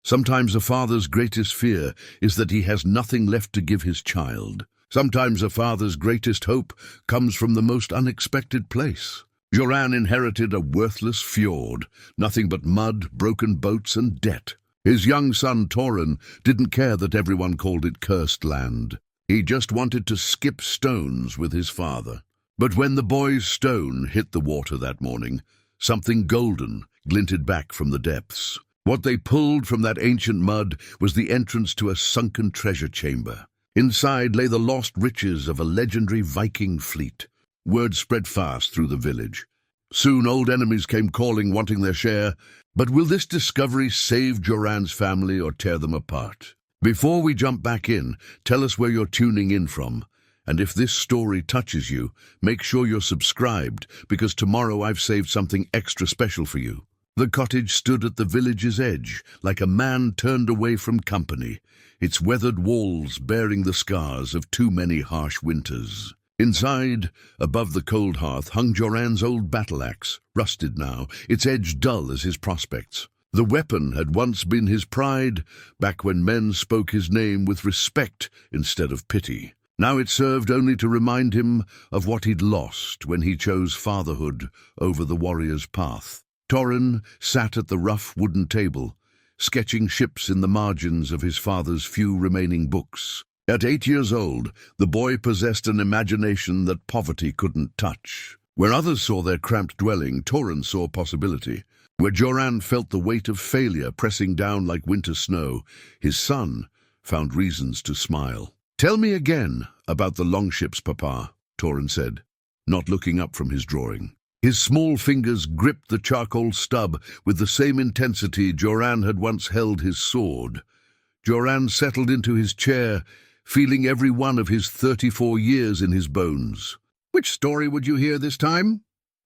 Sometimes a father's greatest fear is that he has nothing left to give his child. Sometimes a father's greatest hope comes from the most unexpected place. Joran inherited a worthless fjord, nothing but mud, broken boats, and debt. His young son Toren didn't care that everyone called it cursed land. He just wanted to skip stones with his father. But when the boy's stone hit the water that morning, something golden glinted back from the depths. What they pulled from that ancient mud was the entrance to a sunken treasure chamber. Inside lay the lost riches of a legendary Viking fleet. Word spread fast through the village. Soon old enemies came calling, wanting their share. But will this discovery save Joran's family or tear them apart? Before we jump back in, tell us where you're tuning in from. And if this story touches you, make sure you're subscribed, because tomorrow I've saved something extra special for you. The cottage stood at the village's edge, like a man turned away from company, its weathered walls bearing the scars of too many harsh winters. Inside, above the cold hearth, hung Joran's old battle-axe, rusted now, its edge dull as his prospects. The weapon had once been his pride, back when men spoke his name with respect instead of pity. Now it served only to remind him of what he'd lost when he chose fatherhood over the warrior's path. Toren sat at the rough wooden table, sketching ships in the margins of his father's few remaining books. At 8 years old, the boy possessed an imagination that poverty couldn't touch. Where others saw their cramped dwelling, Toren saw possibility. Where Joran felt the weight of failure pressing down like winter snow, his son found reasons to smile. "Tell me again about the longships, Papa," Toren said, not looking up from his drawing. His small fingers gripped the charcoal stub with the same intensity Joran had once held his sword. Joran settled into his chair, feeling every one of his 34 years in his bones. "Which story would you hear this time?"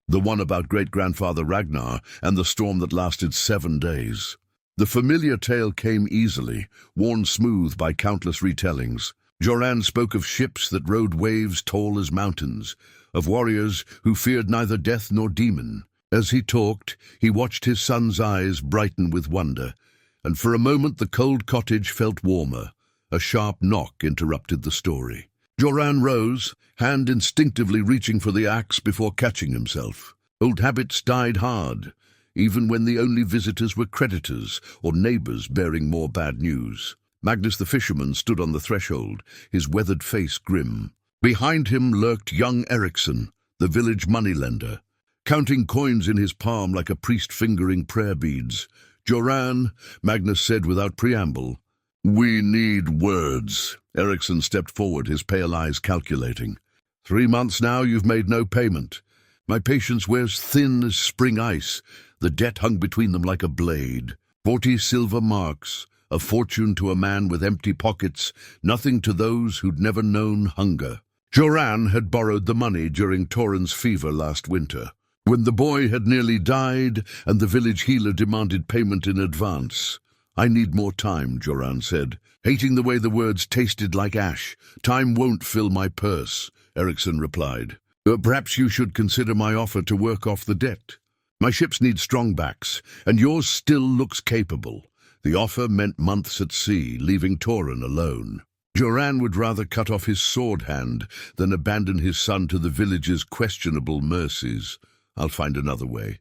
"The one about great-grandfather Ragnar and the storm that lasted 7 days." The familiar tale came easily, worn smooth by countless retellings. Joran spoke of ships that rode waves tall as mountains, of warriors who feared neither death nor demon. As he talked, he watched his son's eyes brighten with wonder, and for a moment the cold cottage felt warmer. A sharp knock interrupted the story. Joran rose, hand instinctively reaching for the axe before catching himself. Old habits died hard, even when the only visitors were creditors or neighbors bearing more bad news. Magnus the fisherman stood on the threshold, his weathered face grim. Behind him lurked young Eriksson, the village moneylender, counting coins in his palm like a priest fingering prayer beads. "Joran," Magnus said without preamble. "We need words." Eriksson stepped forward, his pale eyes calculating. 3 months now you've made no payment. My patience wears thin as spring ice. The debt hung between them like a blade. 40 silver marks, a fortune to a man with empty pockets, nothing to those who'd never known hunger. Joran had borrowed the money during Toren's fever last winter, when the boy had nearly died and the village healer demanded payment in advance. "I need more time," Joran said, hating the way the words tasted like ash. "Time won't fill my purse," Eriksson replied. Perhaps you should consider my offer to work off the debt. My ships need strong backs, and yours still looks capable." The offer meant months at sea, leaving Toren alone. Joran would rather cut off his sword hand than abandon his son to the village's questionable mercies. "I'll find another way."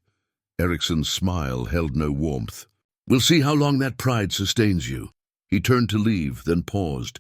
Eriksson's smile held no warmth. "We'll see how long that pride sustains you." He turned to leave, then paused.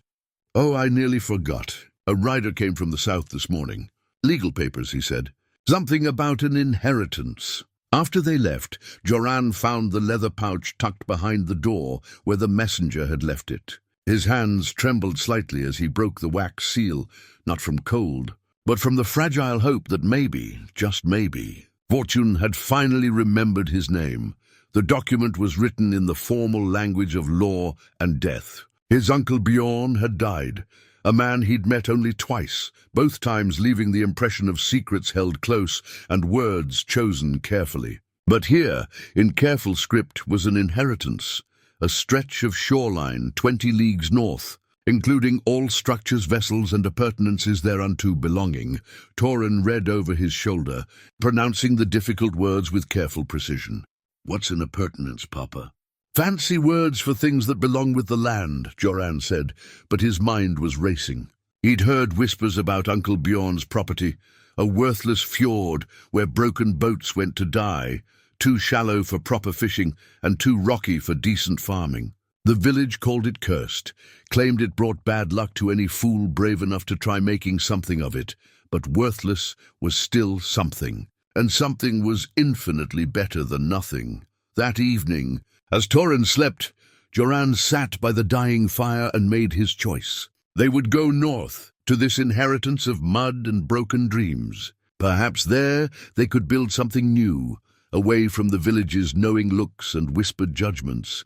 "Oh, I nearly forgot. A rider came from the south this morning. Legal papers," he said. "Something about an inheritance." After they left, Joran found the leather pouch tucked behind the door where the messenger had left it. His hands trembled slightly as he broke the wax seal, not from cold, but from the fragile hope that maybe, just maybe, Fortune had finally remembered his name. The document was written in the formal language of law and death. His uncle Bjorn had died, a man he'd met only twice, both times leaving the impression of secrets held close and words chosen carefully. But here, in careful script, was an inheritance, a stretch of shoreline 20 leagues north, including all structures, vessels, and appurtenances thereunto belonging. Toren read over his shoulder, pronouncing the difficult words with careful precision. "What's an appurtenance, Papa?" Fancy words for things that belong with the land, Joran said, but his mind was racing. He'd heard whispers about Uncle Bjorn's property, a worthless fjord where broken boats went to die, too shallow for proper fishing and too rocky for decent farming. The village called it cursed, claimed it brought bad luck to any fool brave enough to try making something of it, but worthless was still something, and something was infinitely better than nothing. That evening, as Toren slept, Joran sat by the dying fire and made his choice. They would go north, to this inheritance of mud and broken dreams. Perhaps there they could build something new, away from the village's knowing looks and whispered judgments.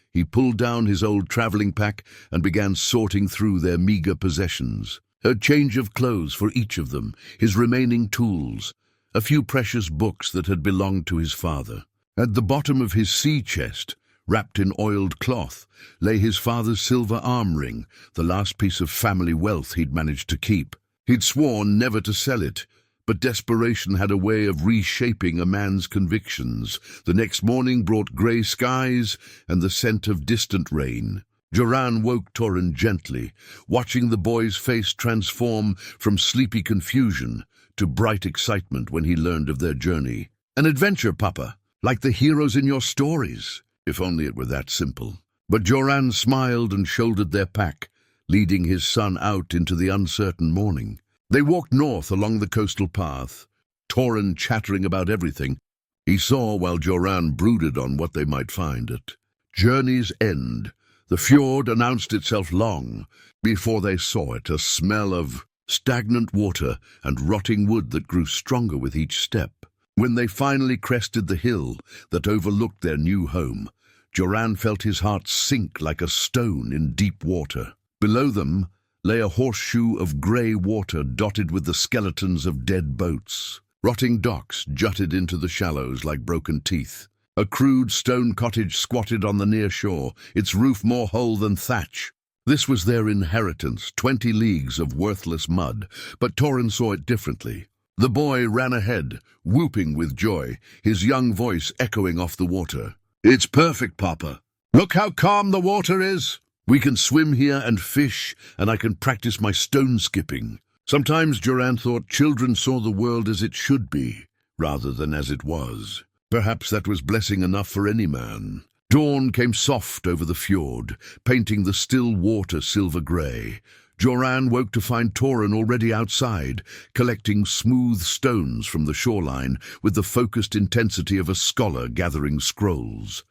He pulled down his old traveling pack and began sorting through their meager possessions. A change of clothes for each of them, his remaining tools, a few precious books that had belonged to his father. At the bottom of his sea chest, wrapped in oiled cloth, lay his father's silver arm ring, the last piece of family wealth he'd managed to keep. He'd sworn never to sell it, but desperation had a way of reshaping a man's convictions. The next morning brought grey skies and the scent of distant rain. Joran woke Toren gently, watching the boy's face transform from sleepy confusion to bright excitement when he learned of their journey. An adventure, Papa, like the heroes in your stories. If only it were that simple. But Joran smiled and shouldered their pack, leading his son out into the uncertain morning. They walked north along the coastal path, Toren chattering about everything he saw while Joran brooded on what they might find at journey's end. The fjord announced itself long before they saw it, a smell of stagnant water and rotting wood that grew stronger with each step. When they finally crested the hill that overlooked their new home, Joran felt his heart sink like a stone in deep water. Below them lay a horseshoe of grey water dotted with the skeletons of dead boats. Rotting docks jutted into the shallows like broken teeth. A crude stone cottage squatted on the near shore, its roof more hole than thatch. This was their inheritance, 20 leagues of worthless mud, but Toren saw it differently. The boy ran ahead, whooping with joy, his young voice echoing off the water. "It's perfect, Papa. Look how calm the water is. We can swim here and fish, and I can practice my stone skipping." Sometimes Joran thought children saw the world as it should be, rather than as it was. Perhaps that was blessing enough for any man. Dawn came soft over the fjord, painting the still water silver grey. Joran woke to find Toren already outside, collecting smooth stones from the shoreline with the focused intensity of a scholar gathering scrolls.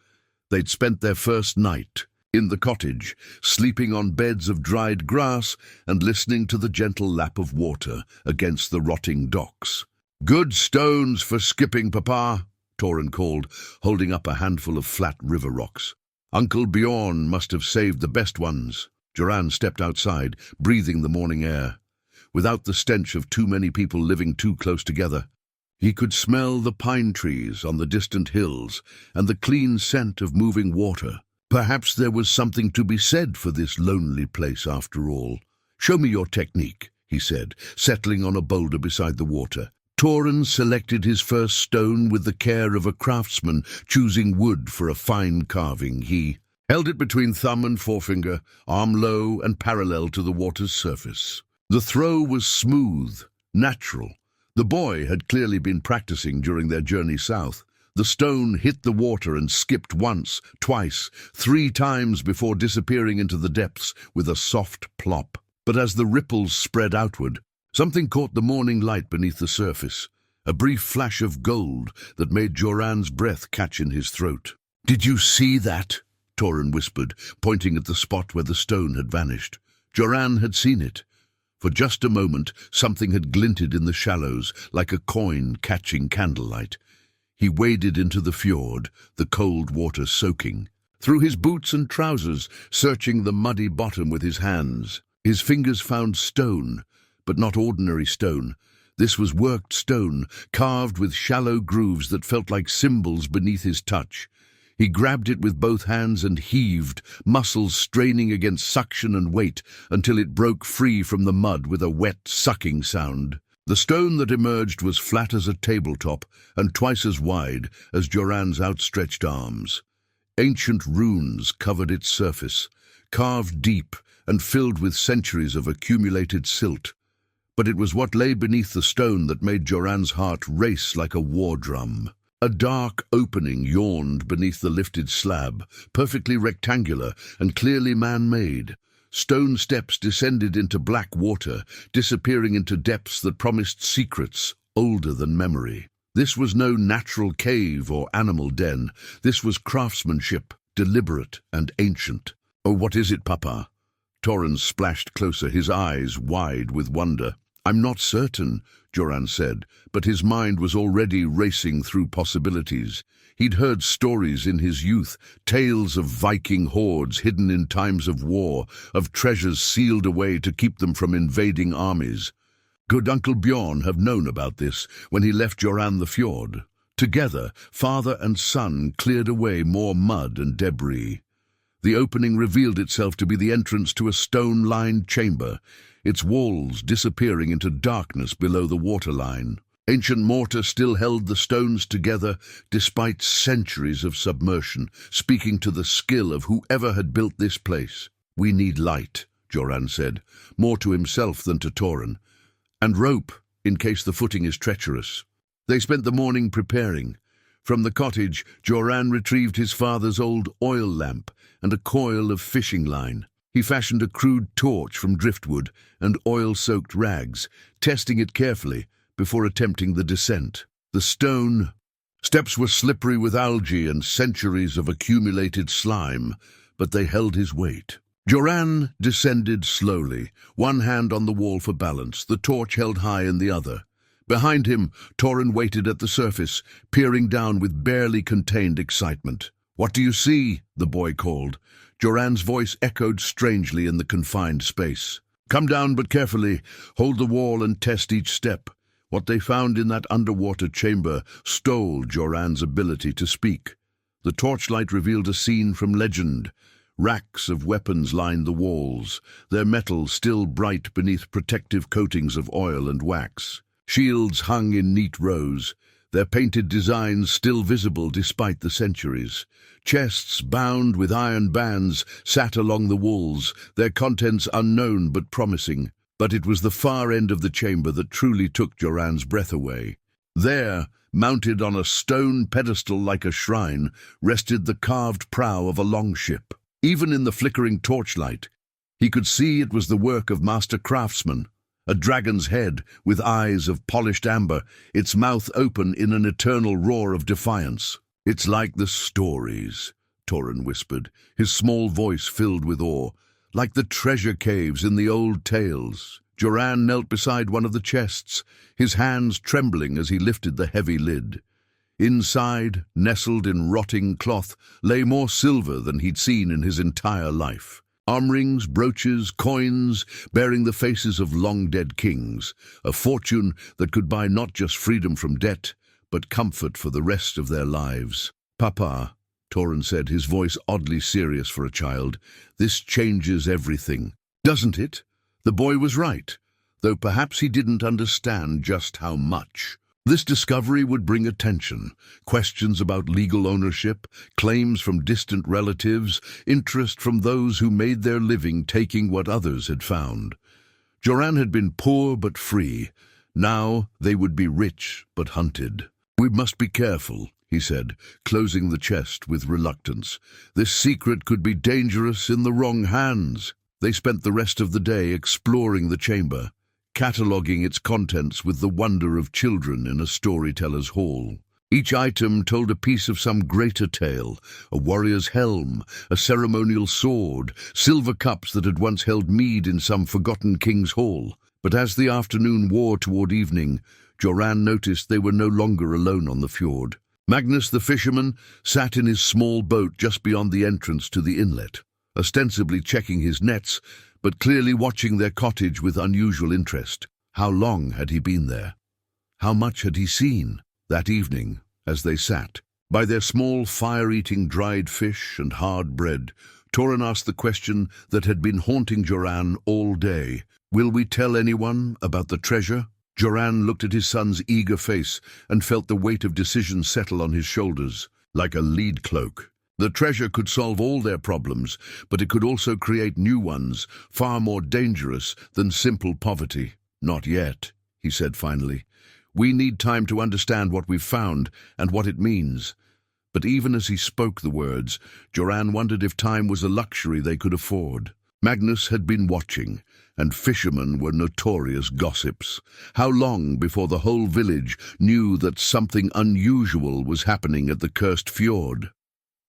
They'd spent their first night in the cottage, sleeping on beds of dried grass and listening to the gentle lap of water against the rotting docks. "Good stones for skipping, Papa," Toren called, holding up a handful of flat river rocks. "Uncle Bjorn must have saved the best ones." Joran stepped outside, breathing the morning air. Without the stench of too many people living too close together, he could smell the pine trees on the distant hills and the clean scent of moving water. Perhaps there was something to be said for this lonely place after all. "Show me your technique," he said, settling on a boulder beside the water. Toren selected his first stone with the care of a craftsman choosing wood for a fine carving. He held it between thumb and forefinger, arm low and parallel to the water's surface. The throw was smooth, natural. The boy had clearly been practicing during their journey south. The stone hit the water and skipped once, twice, 3 times before disappearing into the depths with a soft plop. But as the ripples spread outward, something caught the morning light beneath the surface, a brief flash of gold that made Joran's breath catch in his throat. "Did you see that?" Toren whispered, pointing at the spot where the stone had vanished. Joran had seen it. For just a moment, something had glinted in the shallows, like a coin catching candlelight. He waded into the fjord, the cold water soaking. Through his boots and trousers, searching the muddy bottom with his hands. His fingers found stone, but not ordinary stone. This was worked stone, carved with shallow grooves that felt like symbols beneath his touch. He grabbed it with both hands and heaved, muscles straining against suction and weight, until it broke free from the mud with a wet, sucking sound. The stone that emerged was flat as a tabletop and twice as wide as Joran's outstretched arms. Ancient runes covered its surface, carved deep and filled with centuries of accumulated silt. But it was what lay beneath the stone that made Joran's heart race like a war drum. A dark opening yawned beneath the lifted slab, perfectly rectangular and clearly man-made. Stone steps descended into black water, disappearing into depths that promised secrets older than memory. This was no natural cave or animal den. This was craftsmanship, deliberate and ancient. "Oh, what is it, Papa?" Toren splashed closer, his eyes wide with wonder. "I'm not certain," Joran said, but his mind was already racing through possibilities. He'd heard stories in his youth, tales of Viking hordes hidden in times of war, of treasures sealed away to keep them from invading armies. Good Uncle Bjorn have known about this when he left Joran the Fjord. Together, father and son cleared away more mud and debris. The opening revealed itself to be the entrance to a stone-lined chamber, its walls disappearing into darkness below the waterline. Ancient mortar still held the stones together despite centuries of submersion, speaking to the skill of whoever had built this place. "We need light," Joran said, more to himself than to Toren. "And rope, in case the footing is treacherous." They spent the morning preparing. From the cottage, Joran retrieved his father's old oil lamp and a coil of fishing line. He fashioned a crude torch from driftwood and oil-soaked rags, testing it carefully before attempting the descent. The stone steps were slippery with algae and centuries of accumulated slime, but they held his weight. Joran descended slowly, one hand on the wall for balance, the torch held high in the other. Behind him, Toren waited at the surface, peering down with barely contained excitement. "What do you see?" the boy called. Joran's voice echoed strangely in the confined space. "Come down, but carefully. Hold the wall and test each step." What they found in that underwater chamber stole Joran's ability to speak. The torchlight revealed a scene from legend. Racks of weapons lined the walls, their metal still bright beneath protective coatings of oil and wax. Shields hung in neat rows, their painted designs still visible despite the centuries. Chests bound with iron bands sat along the walls, their contents unknown but promising. But it was the far end of the chamber that truly took Joran's breath away. There, mounted on a stone pedestal like a shrine, rested the carved prow of a longship. Even in the flickering torchlight, he could see it was the work of master craftsmen. A dragon's head, with eyes of polished amber, its mouth open in an eternal roar of defiance. "It's like the stories," Toren whispered, his small voice filled with awe. "Like the treasure caves in the old tales." Joran knelt beside one of the chests, his hands trembling as he lifted the heavy lid. Inside, nestled in rotting cloth, lay more silver than he'd seen in his entire life. Arm rings, brooches, coins, bearing the faces of long-dead kings, a fortune that could buy not just freedom from debt, but comfort for the rest of their lives. "Papa," Toren said, his voice oddly serious for a child, "this changes everything." "Doesn't it?" The boy was right, though perhaps he didn't understand just how much. This discovery would bring attention, questions about legal ownership, claims from distant relatives, interest from those who made their living taking what others had found. Joran had been poor but free. Now they would be rich but hunted. "We must be careful," he said, closing the chest with reluctance. "This secret could be dangerous in the wrong hands." They spent the rest of the day exploring the chamber, cataloguing its contents with the wonder of children in a storyteller's hall. Each item told a piece of some greater tale: a warrior's helm, a ceremonial sword, silver cups that had once held mead in some forgotten king's hall. But as the afternoon wore toward evening, Joran noticed they were no longer alone on the fjord. Magnus the fisherman sat in his small boat just beyond the entrance to the inlet, ostensibly checking his nets, but clearly watching their cottage with unusual interest. How long had he been there? How much had he seen? That evening, as they sat, by their small fire-eating dried fish and hard bread, Toren asked the question that had been haunting Joran all day. "Will we tell anyone about the treasure?" Joran looked at his son's eager face and felt the weight of decision settle on his shoulders, like a lead cloak. The treasure could solve all their problems, but it could also create new ones, far more dangerous than simple poverty. "Not yet," he said finally. "We need time to understand what we've found and what it means." But even as he spoke the words, Joran wondered if time was a luxury they could afford. Magnus had been watching, and fishermen were notorious gossips. How long before the whole village knew that something unusual was happening at the cursed fjord?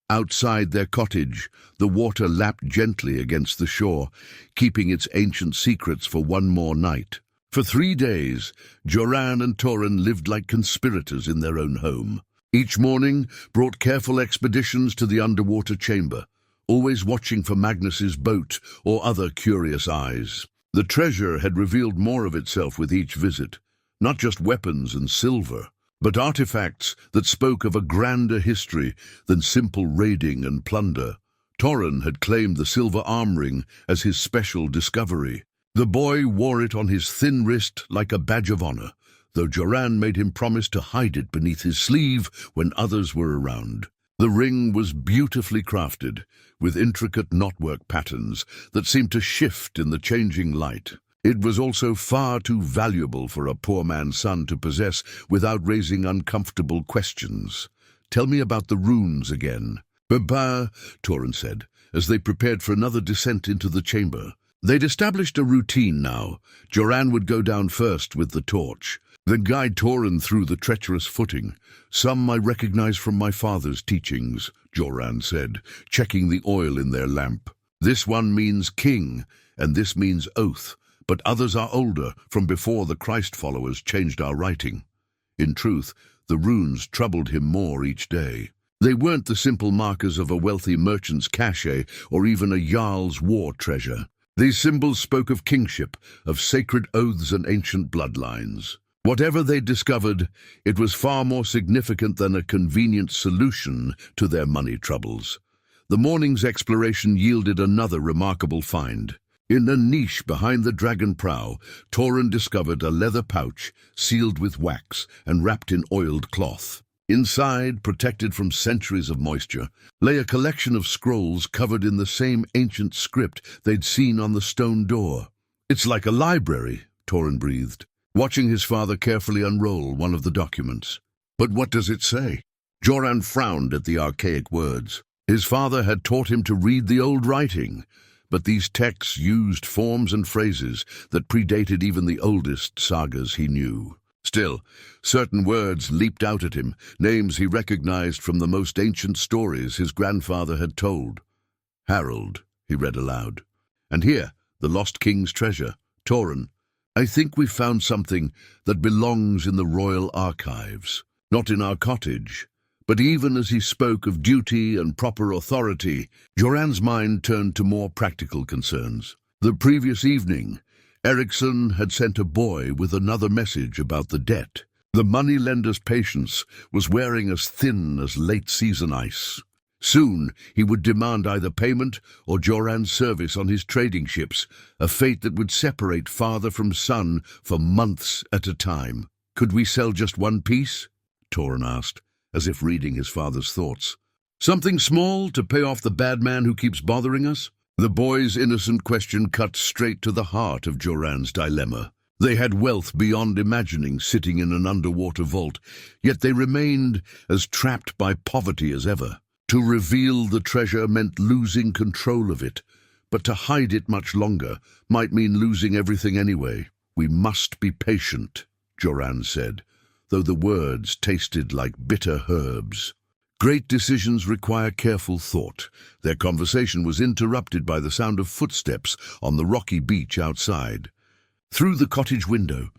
Outside their cottage, the water lapped gently against the shore, keeping its ancient secrets for one more night. For 3 days, Joran and Toren lived like conspirators in their own home. Each morning brought careful expeditions to the underwater chamber, always watching for Magnus's boat or other curious eyes. The treasure had revealed more of itself with each visit, not just weapons and silver, but artifacts that spoke of a grander history than simple raiding and plunder. Toren had claimed the silver arm ring as his special discovery. The boy wore it on his thin wrist like a badge of honor, though Joran made him promise to hide it beneath his sleeve when others were around. The ring was beautifully crafted, with intricate knotwork patterns that seemed to shift in the changing light. It was also far too valuable for a poor man's son to possess without raising uncomfortable questions. "Tell me about the runes again." "Baba," Toren said, as they prepared for another descent into the chamber. They'd established a routine now. Joran would go down first with the torch, then guide Toren through the treacherous footing. "Some I recognize from my father's teachings," Joran said, checking the oil in their lamp. "This one means king, and this means oath, but others are older, from before the Christ followers changed our writing." In truth, the runes troubled him more each day. They weren't the simple markers of a wealthy merchant's cachet or even a jarl's war treasure. These symbols spoke of kingship, of sacred oaths and ancient bloodlines. Whatever they discovered, it was far more significant than a convenient solution to their money troubles. The morning's exploration yielded another remarkable find. In a niche behind the dragon prow, Toren discovered a leather pouch sealed with wax and wrapped in oiled cloth. Inside, protected from centuries of moisture, lay a collection of scrolls covered in the same ancient script they'd seen on the stone door. "It's like a library," Toren breathed, watching his father carefully unroll one of the documents. "But what does it say?" Joran frowned at the archaic words. His father had taught him to read the old writing, but these texts used forms and phrases that predated even the oldest sagas he knew. Still, certain words leaped out at him, names he recognized from the most ancient stories his grandfather had told. "Harold," he read aloud. "And here, the lost king's treasure, Toren. I think we've found something that belongs in the royal archives, not in our cottage." But even as he spoke of duty and proper authority, Joran's mind turned to more practical concerns. The previous evening, Eriksson had sent a boy with another message about the debt. The moneylender's patience was wearing as thin as late-season ice. Soon he would demand either payment or Joran's service on his trading ships, a fate that would separate father from son for months at a time. "Could we sell just one piece?" Toren asked, as if reading his father's thoughts. "Something small to pay off the bad man who keeps bothering us?" The boy's innocent question cut straight to the heart of Joran's dilemma. They had wealth beyond imagining sitting in an underwater vault, yet they remained as trapped by poverty as ever. To reveal the treasure meant losing control of it, but to hide it much longer might mean losing everything anyway. "We must be patient," Joran said, though the words tasted like bitter herbs. Great decisions require careful thought. Their conversation was interrupted by the sound of footsteps on the rocky beach outside. Through the cottage window,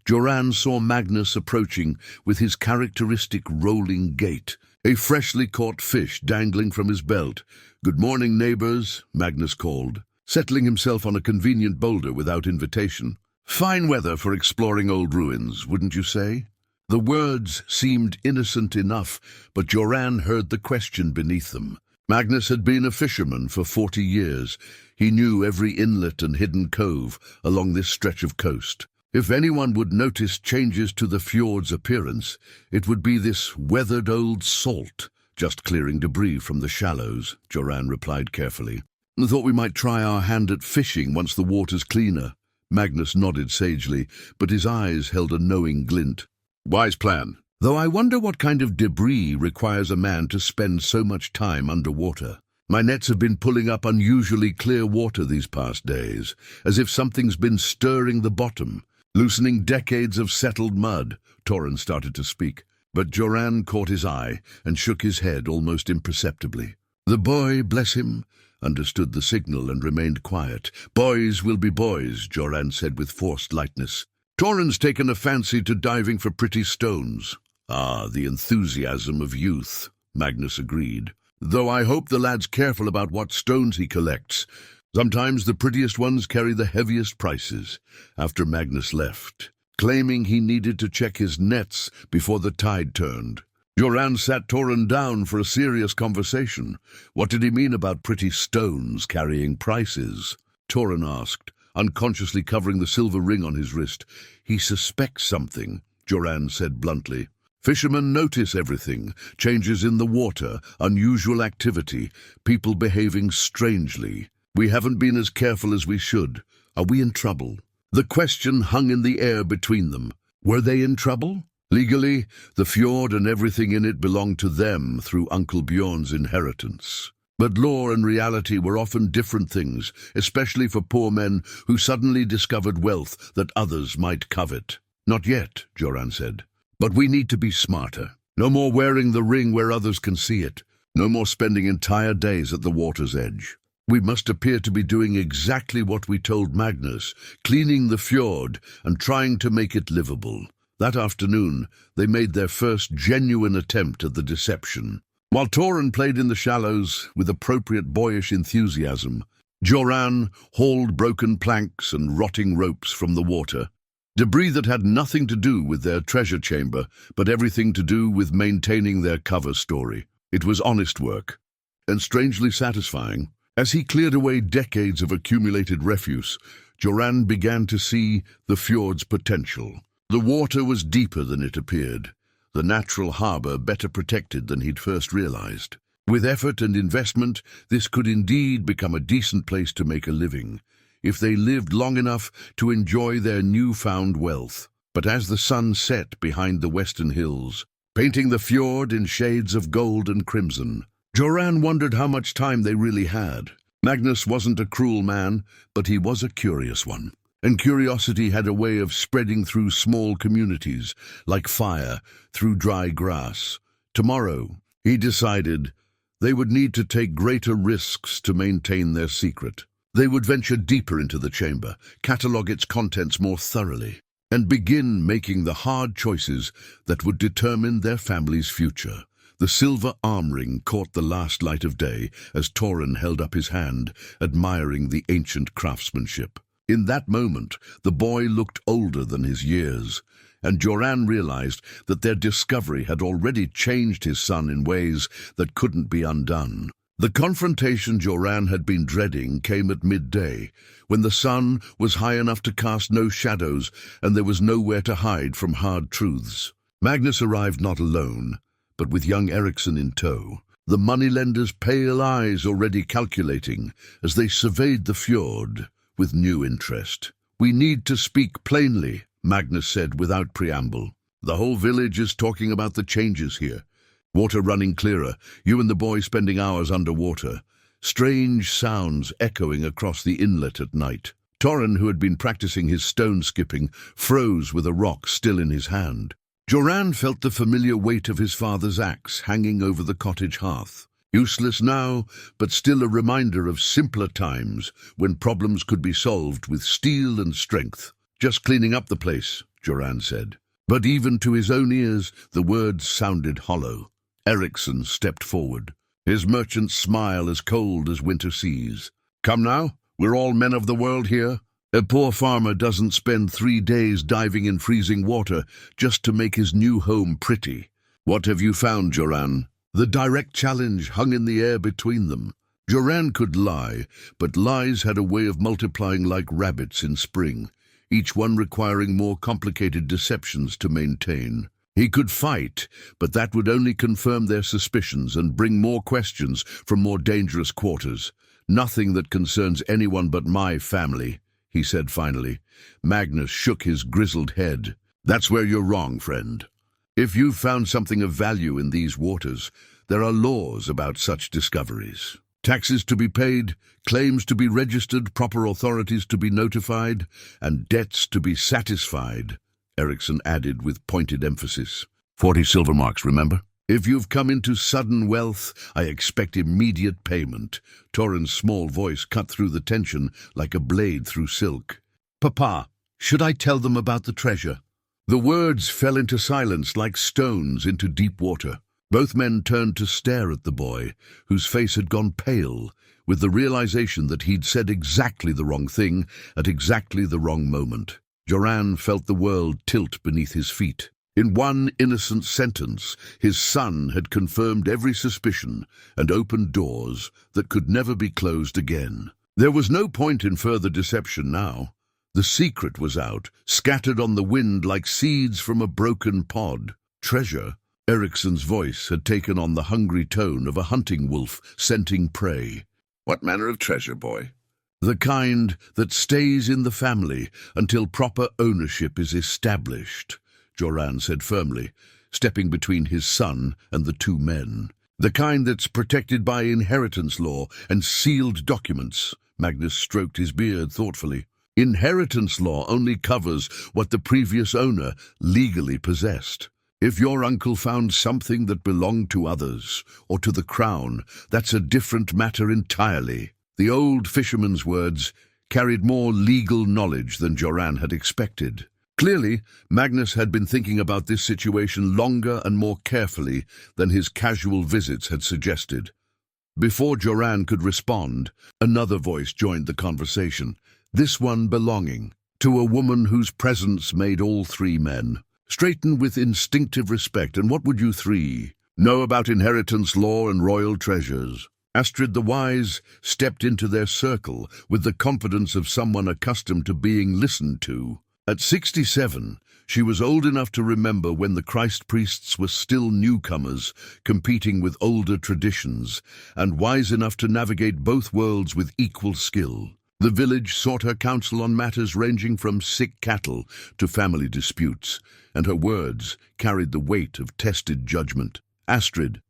Joran saw Magnus approaching with his characteristic rolling gait, a freshly caught fish dangling from his belt. "Good morning, neighbors," Magnus called, settling himself on a convenient boulder without invitation. "Fine weather for exploring old ruins, wouldn't you say?" The words seemed innocent enough, but Joran heard the question beneath them. Magnus had been a fisherman for 40 years. He knew every inlet and hidden cove along this stretch of coast. If anyone would notice changes to the fjord's appearance, it would be this weathered old salt, Just clearing debris from the shallows, Joran replied carefully. I thought we might try our hand at fishing once the water's cleaner. Magnus nodded sagely, but his eyes held a knowing glint. Wise plan. Though I wonder what kind of debris requires a man to spend so much time underwater. My nets have been pulling up unusually clear water these past days, as if something's been stirring the bottom, loosening decades of settled mud. Toren started to speak, but Joran caught his eye and shook his head almost imperceptibly. The boy, bless him, understood the signal and remained quiet. Boys will be boys, Joran said with forced lightness. Toren's taken a fancy to diving for pretty stones. Ah, the enthusiasm of youth, Magnus agreed. Though I hope the lad's careful about what stones he collects. Sometimes the prettiest ones carry the heaviest prices. After Magnus left, claiming he needed to check his nets before the tide turned. Joran sat Toren down for a serious conversation. What did he mean about pretty stones carrying prices? Toren asked, unconsciously covering the silver ring on his wrist. He suspects something, Joran said bluntly. Fishermen notice everything, changes in the water, unusual activity, people behaving strangely. We haven't been as careful as we should. Are we in trouble? The question hung in the air between them. Were they in trouble? Legally, the fjord and everything in it belonged to them through Uncle Bjorn's inheritance. But law and reality were often different things, especially for poor men who suddenly discovered wealth that others might covet. Not yet, Joran said. But we need to be smarter. No more wearing the ring where others can see it. No more spending entire days at the water's edge. We must appear to be doing exactly what we told Magnus, cleaning the fjord and trying to make it livable. That afternoon, they made their first genuine attempt at the deception. While Toren played in the shallows with appropriate boyish enthusiasm, Joran hauled broken planks and rotting ropes from the water. Debris that had nothing to do with their treasure chamber, but everything to do with maintaining their cover story. It was honest work, and strangely satisfying. As he cleared away decades of accumulated refuse, Joran began to see the fjord's potential. The water was deeper than it appeared, the natural harbor better protected than he'd first realized. With effort and investment, this could indeed become a decent place to make a living, if they lived long enough to enjoy their newfound wealth. But as the sun set behind the western hills, painting the fjord in shades of gold and crimson, Joran wondered how much time they really had. Magnus wasn't a cruel man, but he was a curious one. And curiosity had a way of spreading through small communities, like fire through dry grass. Tomorrow, he decided, they would need to take greater risks to maintain their secret. They would venture deeper into the chamber, catalogue its contents more thoroughly, and begin making the hard choices that would determine their family's future. The silver arm ring caught the last light of day as Toren held up his hand, admiring the ancient craftsmanship. In that moment, the boy looked older than his years, and Joran realized that their discovery had already changed his son in ways that couldn't be undone. The confrontation Joran had been dreading came at midday, when the sun was high enough to cast no shadows and there was nowhere to hide from hard truths. Magnus arrived not alone, but with young Eriksson in tow, the moneylender's pale eyes already calculating as they surveyed the fjord with new interest. "We need to speak plainly," Magnus said without preamble. "The whole village is talking about the changes here. Water running clearer, you and the boy spending hours underwater. Strange sounds echoing across the inlet at night." Toren, who had been practicing his stone skipping, froze with a rock still in his hand. Joran felt the familiar weight of his father's axe hanging over the cottage hearth. Useless now, but still a reminder of simpler times when problems could be solved with steel and strength. "Just cleaning up the place," Joran said. But even to his own ears, the words sounded hollow. Eriksson stepped forward, his merchant smile as cold as winter seas. "Come now, we're all men of the world here. A poor farmer doesn't spend 3 days diving in freezing water just to make his new home pretty. What have you found, Joran?" The direct challenge hung in the air between them. Joran could lie, but lies had a way of multiplying like rabbits in spring, each one requiring more complicated deceptions to maintain. He could fight, but that would only confirm their suspicions and bring more questions from more dangerous quarters. "Nothing that concerns anyone but my family," he said finally. Magnus shook his grizzled head. "That's where you're wrong, friend. If you've found something of value in these waters, there are laws about such discoveries. Taxes to be paid, claims to be registered, proper authorities to be notified, and debts to be satisfied," Eriksson added with pointed emphasis. 40 silver marks, remember? "If you've come into sudden wealth, I expect immediate payment." Toren's small voice cut through the tension like a blade through silk. "Papa, should I tell them about the treasure?" The words fell into silence like stones into deep water. Both men turned to stare at the boy, whose face had gone pale, with the realization that he'd said exactly the wrong thing at exactly the wrong moment. Joran felt the world tilt beneath his feet. In one innocent sentence, his son had confirmed every suspicion and opened doors that could never be closed again. There was no point in further deception now. The secret was out, scattered on the wind like seeds from a broken pod. Treasure? Eriksson's voice had taken on the hungry tone of a hunting wolf scenting prey. "What manner of treasure, boy?" "The kind that stays in the family until proper ownership is established," Joran said firmly, stepping between his son and the two men. "The kind that's protected by inheritance law and sealed documents." Magnus stroked his beard thoughtfully. "Inheritance law only covers what the previous owner legally possessed. If your uncle found something that belonged to others, or to the crown, that's a different matter entirely." The old fisherman's words carried more legal knowledge than Joran had expected. Clearly, Magnus had been thinking about this situation longer and more carefully than his casual visits had suggested. Before Joran could respond, another voice joined the conversation, this one belonging to a woman whose presence made all three men straighten with instinctive respect. "And what would you three know about inheritance law and royal treasures?" Astrid the Wise stepped into their circle with the confidence of someone accustomed to being listened to. At 67, she was old enough to remember when the Christ priests were still newcomers, competing with older traditions, and wise enough to navigate both worlds with equal skill. The village sought her counsel on matters ranging from sick cattle to family disputes, and her words carried the weight of tested judgment. "Astrid,"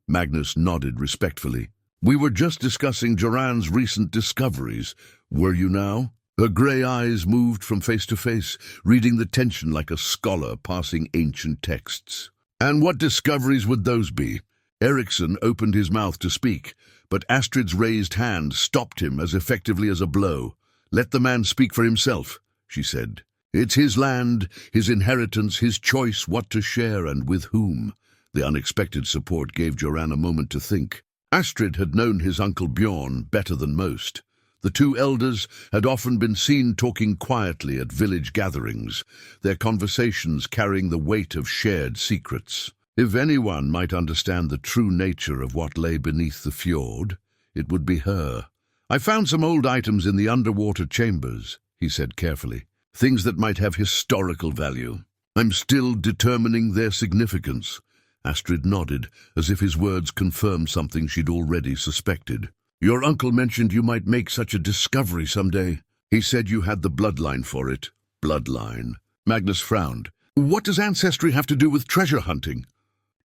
Magnus nodded respectfully. "We were just discussing Joran's recent discoveries. Were you now?" Her grey eyes moved from face to face, reading the tension like a scholar passing ancient texts. "And what discoveries would those be?" Eriksson opened his mouth to speak, but Astrid's raised hand stopped him as effectively as a blow. "Let the man speak for himself," she said. "It's his land, his inheritance, his choice what to share and with whom." The unexpected support gave Joran a moment to think. Astrid had known his uncle Bjorn better than most. The two elders had often been seen talking quietly at village gatherings, their conversations carrying the weight of shared secrets. If anyone might understand the true nature of what lay beneath the fjord, it would be her. "I found some old items in the underwater chambers," he said carefully. "Things that might have historical value. I'm still determining their significance." Astrid nodded, as if his words confirmed something she'd already suspected. "Your uncle mentioned you might make such a discovery someday. He said you had the bloodline for it." "Bloodline?" Magnus frowned. "What does ancestry have to do with treasure hunting?"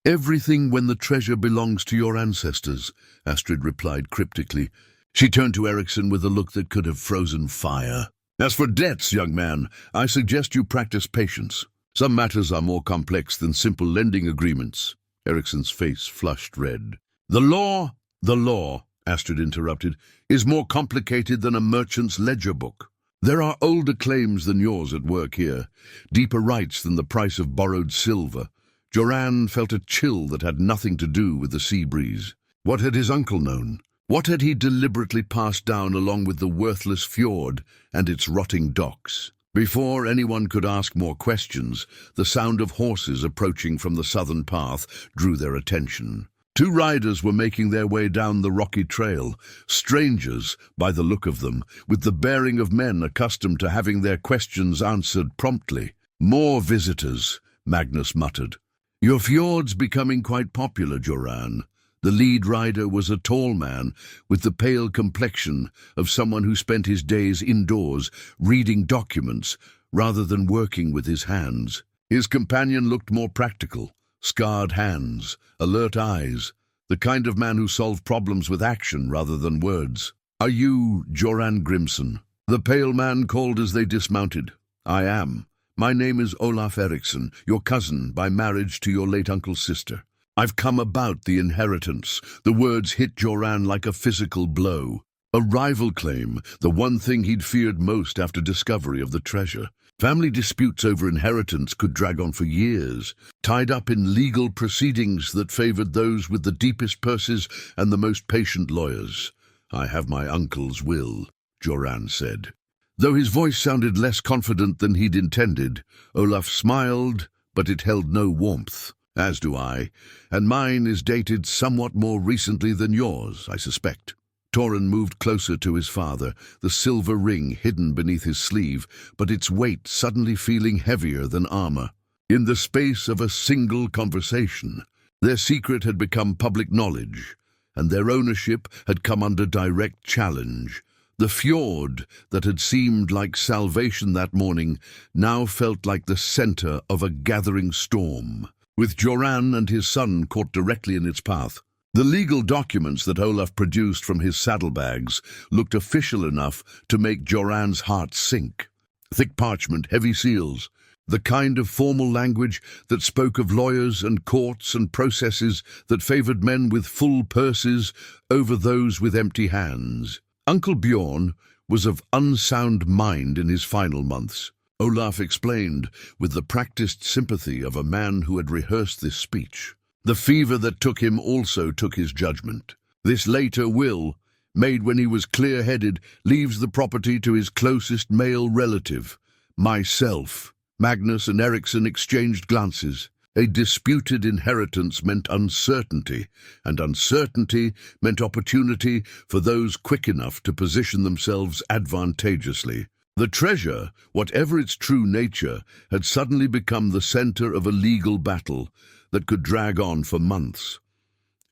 "Everything when the treasure belongs to your ancestors," Astrid replied cryptically. She turned to Eriksson with a look that could have frozen fire. "As for debts, young man, I suggest you practice patience. Some matters are more complex than simple lending agreements." Eriksson's face flushed red. The law, Astrid interrupted, "is more complicated than a merchant's ledger book. There are older claims than yours at work here, deeper rights than the price of borrowed silver." Joran felt a chill that had nothing to do with the sea breeze. What had his uncle known? What had he deliberately passed down along with the worthless fjord and its rotting docks? Before anyone could ask more questions, the sound of horses approaching from the southern path drew their attention. Two riders were making their way down the rocky trail, strangers by the look of them, with the bearing of men accustomed to having their questions answered promptly. "More visitors," Magnus muttered. Your fjord's becoming quite popular, Joran. The lead rider was a tall man with the pale complexion of someone who spent his days indoors reading documents rather than working with his hands. His companion looked more practical, scarred hands, alert eyes, the kind of man who solved problems with action rather than words. "Are you Joran Grimson?" The pale man called as they dismounted. "I am. My name is Olaf Eriksson, your cousin by marriage to your late uncle's sister. I've come about the inheritance." The words hit Joran like a physical blow. A rival claim, the one thing he'd feared most after discovery of the treasure. Family disputes over inheritance could drag on for years, tied up in legal proceedings that favored those with the deepest purses and the most patient lawyers. "I have my uncle's will," Joran said. Though his voice sounded less confident than he'd intended, Olaf smiled, but it held no warmth. "As do I, and mine is dated somewhat more recently than yours, I suspect." Toren moved closer to his father, the silver ring hidden beneath his sleeve, but its weight suddenly feeling heavier than armor. In the space of a single conversation, their secret had become public knowledge, and their ownership had come under direct challenge. The fjord that had seemed like salvation that morning now felt like the center of a gathering storm, with Joran and his son caught directly in its path. The legal documents that Olaf produced from his saddlebags looked official enough to make Joran's heart sink. Thick parchment, heavy seals, the kind of formal language that spoke of lawyers and courts and processes that favored men with full purses over those with empty hands. Uncle Bjorn was of unsound mind in his final months. Olaf explained with the practiced sympathy of a man who had rehearsed this speech. The fever that took him also took his judgment. This later will, made when he was clear-headed, leaves the property to his closest male relative, myself. Magnus and Eriksson exchanged glances. A disputed inheritance meant uncertainty, and uncertainty meant opportunity for those quick enough to position themselves advantageously. The treasure, whatever its true nature, had suddenly become the center of a legal battle that could drag on for months.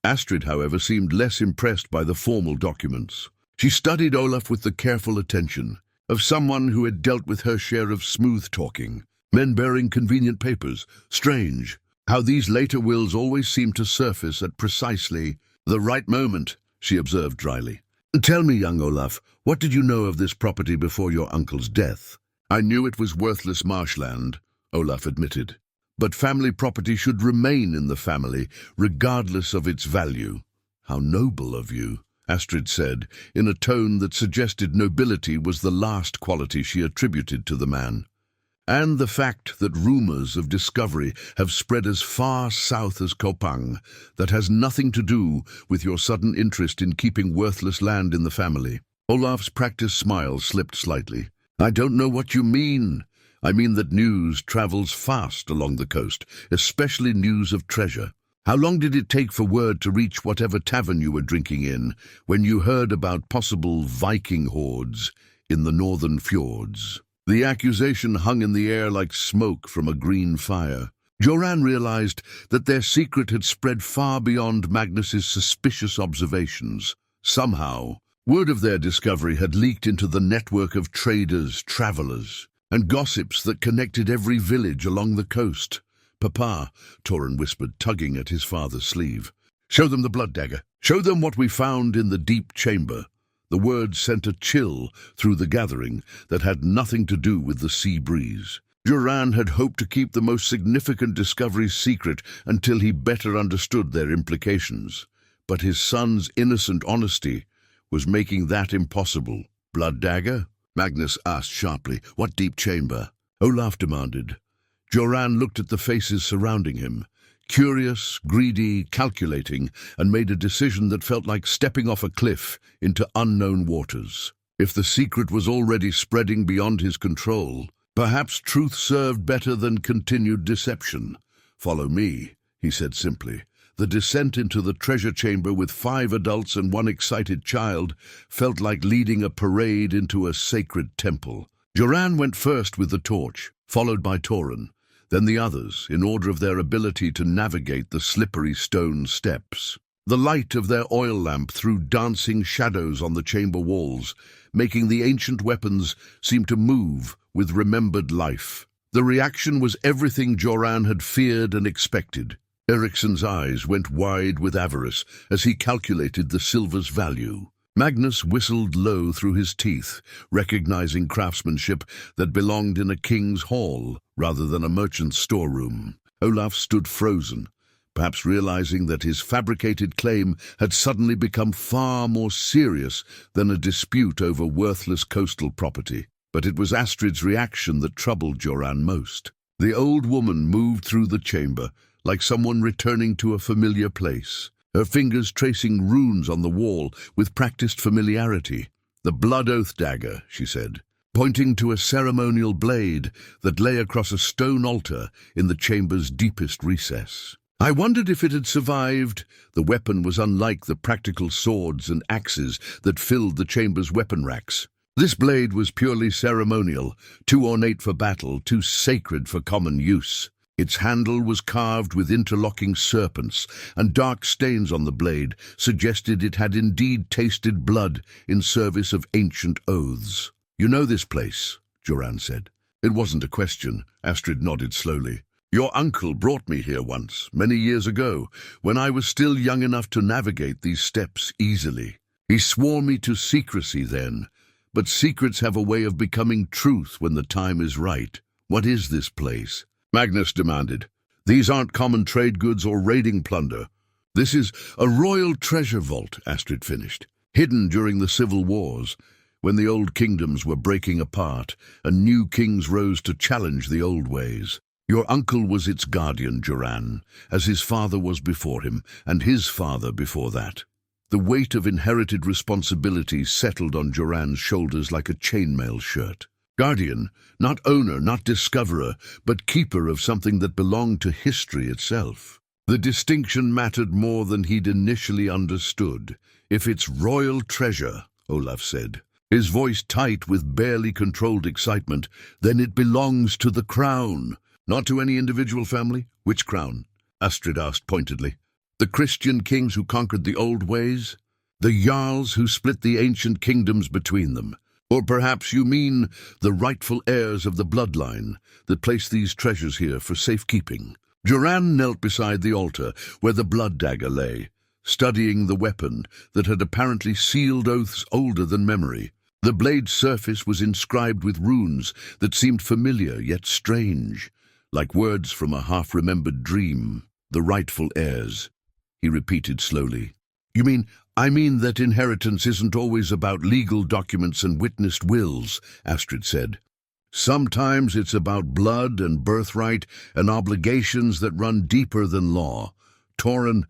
Astrid, however, seemed less impressed by the formal documents. She studied Olaf with the careful attention of someone who had dealt with her share of smooth-talking, men bearing convenient papers. Strange how these later wills always seemed to surface at precisely the right moment, she observed dryly. "Tell me, young Olaf, what did you know of this property before your uncle's death?" "I knew it was worthless marshland," Olaf admitted. "But family property should remain in the family, regardless of its value." "How noble of you," Astrid said, in a tone that suggested nobility was the last quality she attributed to the man. "And the fact that rumors of discovery have spread as far south as Kopang, that has nothing to do with your sudden interest in keeping worthless land in the family." Olaf's practiced smile slipped slightly. "I don't know what you mean. I mean that news travels fast along the coast, especially news of treasure. How long did it take for word to reach whatever tavern you were drinking in when you heard about possible Viking hordes in the northern fjords?" The accusation hung in the air like smoke from a green fire. Joran realized that their secret had spread far beyond Magnus's suspicious observations. Somehow, word of their discovery had leaked into the network of traders, travelers, and gossips that connected every village along the coast. "Papa," Toren whispered, tugging at his father's sleeve. "Show them the blood dagger. Show them what we found in the deep chamber." The words sent a chill through the gathering that had nothing to do with the sea breeze. Joran had hoped to keep the most significant discoveries secret until he better understood their implications. But his son's innocent honesty was making that impossible. "Blood dagger?" Magnus asked sharply. "What deep chamber?" Olaf demanded. Joran looked at the faces surrounding him, curious, greedy, calculating, and made a decision that felt like stepping off a cliff into unknown waters. If the secret was already spreading beyond his control, perhaps truth served better than continued deception. "Follow me," he said simply. The descent into the treasure chamber with 5 adults and 1 excited child felt like leading a parade into a sacred temple. Joran went first with the torch, followed by Toren. then the others, in order of their ability to navigate the slippery stone steps. The light of their oil lamp threw dancing shadows on the chamber walls, making the ancient weapons seem to move with remembered life. The reaction was everything Joran had feared and expected. Ericsson's eyes went wide with avarice as he calculated the silver's value. Magnus whistled low through his teeth, recognizing craftsmanship that belonged in a king's hall rather than a merchant's storeroom. Olaf stood frozen, perhaps realizing that his fabricated claim had suddenly become far more serious than a dispute over worthless coastal property. But it was Astrid's reaction that troubled Joran most. The old woman moved through the chamber like someone returning to a familiar place, her fingers tracing runes on the wall with practiced familiarity. "The blood oath dagger," she said, pointing to a ceremonial blade that lay across a stone altar in the chamber's deepest recess. I wondered if it had survived. The weapon was unlike the practical swords and axes that filled the chamber's weapon racks. This blade was purely ceremonial, too ornate for battle, too sacred for common use. Its handle was carved with interlocking serpents, and dark stains on the blade suggested it had indeed tasted blood in service of ancient oaths. "You know this place," Joran said. It wasn't a question. Astrid nodded slowly. "Your uncle brought me here once, many years ago, when I was still young enough to navigate these steps easily. He swore me to secrecy then, but secrets have a way of becoming truth when the time is right. What is this place?" Magnus demanded. "These aren't common trade goods or raiding plunder. This is a royal treasure vault," Astrid finished, "hidden during the civil wars, when the old kingdoms were breaking apart and new kings rose to challenge the old ways. Your uncle was its guardian, Joran, as his father was before him, and his father before that." The weight of inherited responsibility settled on Joran's shoulders like a chainmail shirt. Guardian, not owner, not discoverer, but keeper of something that belonged to history itself. The distinction mattered more than he'd initially understood. "If it's royal treasure," Olaf said, his voice tight with barely controlled excitement, "then it belongs to the crown." "Not to any individual family?" "Which crown?" Astrid asked pointedly. "The Christian kings who conquered the old ways? The jarls who split the ancient kingdoms between them? Or perhaps you mean the rightful heirs of the bloodline that placed these treasures here for safekeeping?" Joran knelt beside the altar where the blood dagger lay, studying the weapon that had apparently sealed oaths older than memory. The blade's surface was inscribed with runes that seemed familiar yet strange, like words from a half-remembered dream. "The rightful heirs," he repeated slowly. I mean that inheritance isn't always about legal documents and witnessed wills," Astrid said. "Sometimes it's about blood and birthright and obligations that run deeper than law." Toren,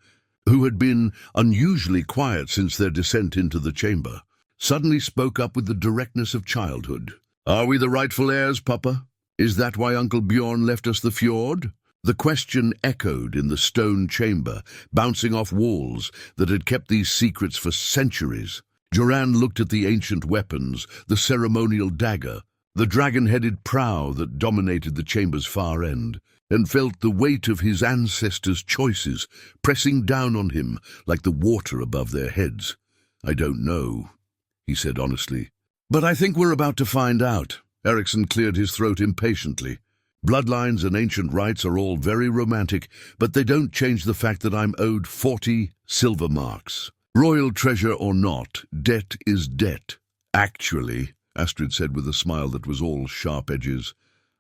who had been unusually quiet since their descent into the chamber, suddenly spoke up with the directness of childhood. "Are we the rightful heirs, Papa? Is that why Uncle Bjorn left us the fjord?" The question echoed in the stone chamber, bouncing off walls that had kept these secrets for centuries. Joran looked at the ancient weapons, the ceremonial dagger, the dragon-headed prow that dominated the chamber's far end, and felt the weight of his ancestors' choices pressing down on him like the water above their heads. "I don't know," he said honestly. "But I think we're about to find out." Ericsson cleared his throat impatiently. "Bloodlines and ancient rights are all very romantic, but they don't change the fact that I'm owed 40 silver marks. Royal treasure or not, debt is debt." "Actually," Astrid said with a smile that was all sharp edges,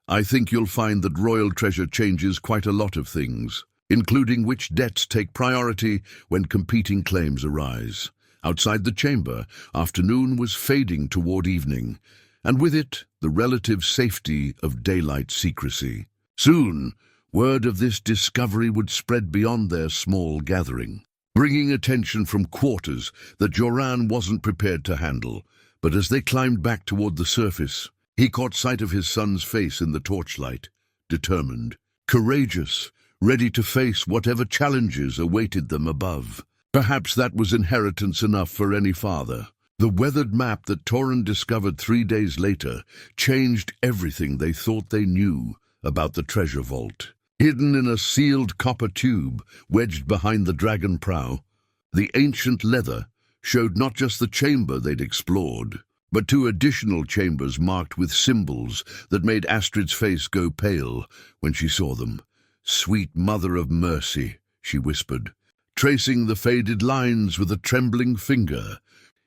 "I think you'll find that royal treasure changes quite a lot of things, including which debts take priority when competing claims arise." Outside the chamber, afternoon was fading toward evening, and with it the relative safety of daylight secrecy. Soon, word of this discovery would spread beyond their small gathering, bringing attention from quarters that Joran wasn't prepared to handle. But as they climbed back toward the surface, he caught sight of his son's face in the torchlight, determined, courageous, ready to face whatever challenges awaited them above. Perhaps that was inheritance enough for any father. The weathered map that Toren discovered 3 days later changed everything they thought they knew about the treasure vault. Hidden in a sealed copper tube wedged behind the dragon prow, the ancient leather showed not just the chamber they'd explored, but two additional chambers marked with symbols that made Astrid's face go pale when she saw them. "Sweet Mother of Mercy," she whispered, tracing the faded lines with a trembling finger.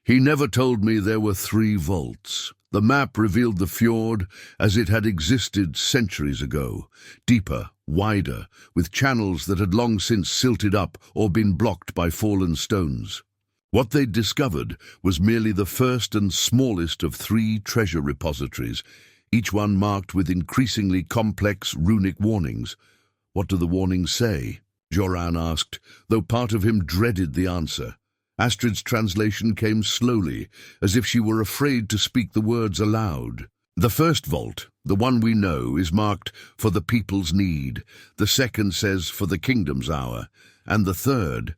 "He never told me there were 3 vaults." The map revealed the fjord as it had existed centuries ago, deeper, wider, with channels that had long since silted up or been blocked by fallen stones. What they'd discovered was merely the first and smallest of 3 treasure repositories, each one marked with increasingly complex runic warnings. "What do the warnings say?" Joran asked, though part of him dreaded the answer. Astrid's translation came slowly, as if she were afraid to speak the words aloud. "The first vault, the one we know, is marked for the people's need. The second says for the kingdom's hour. And the third—"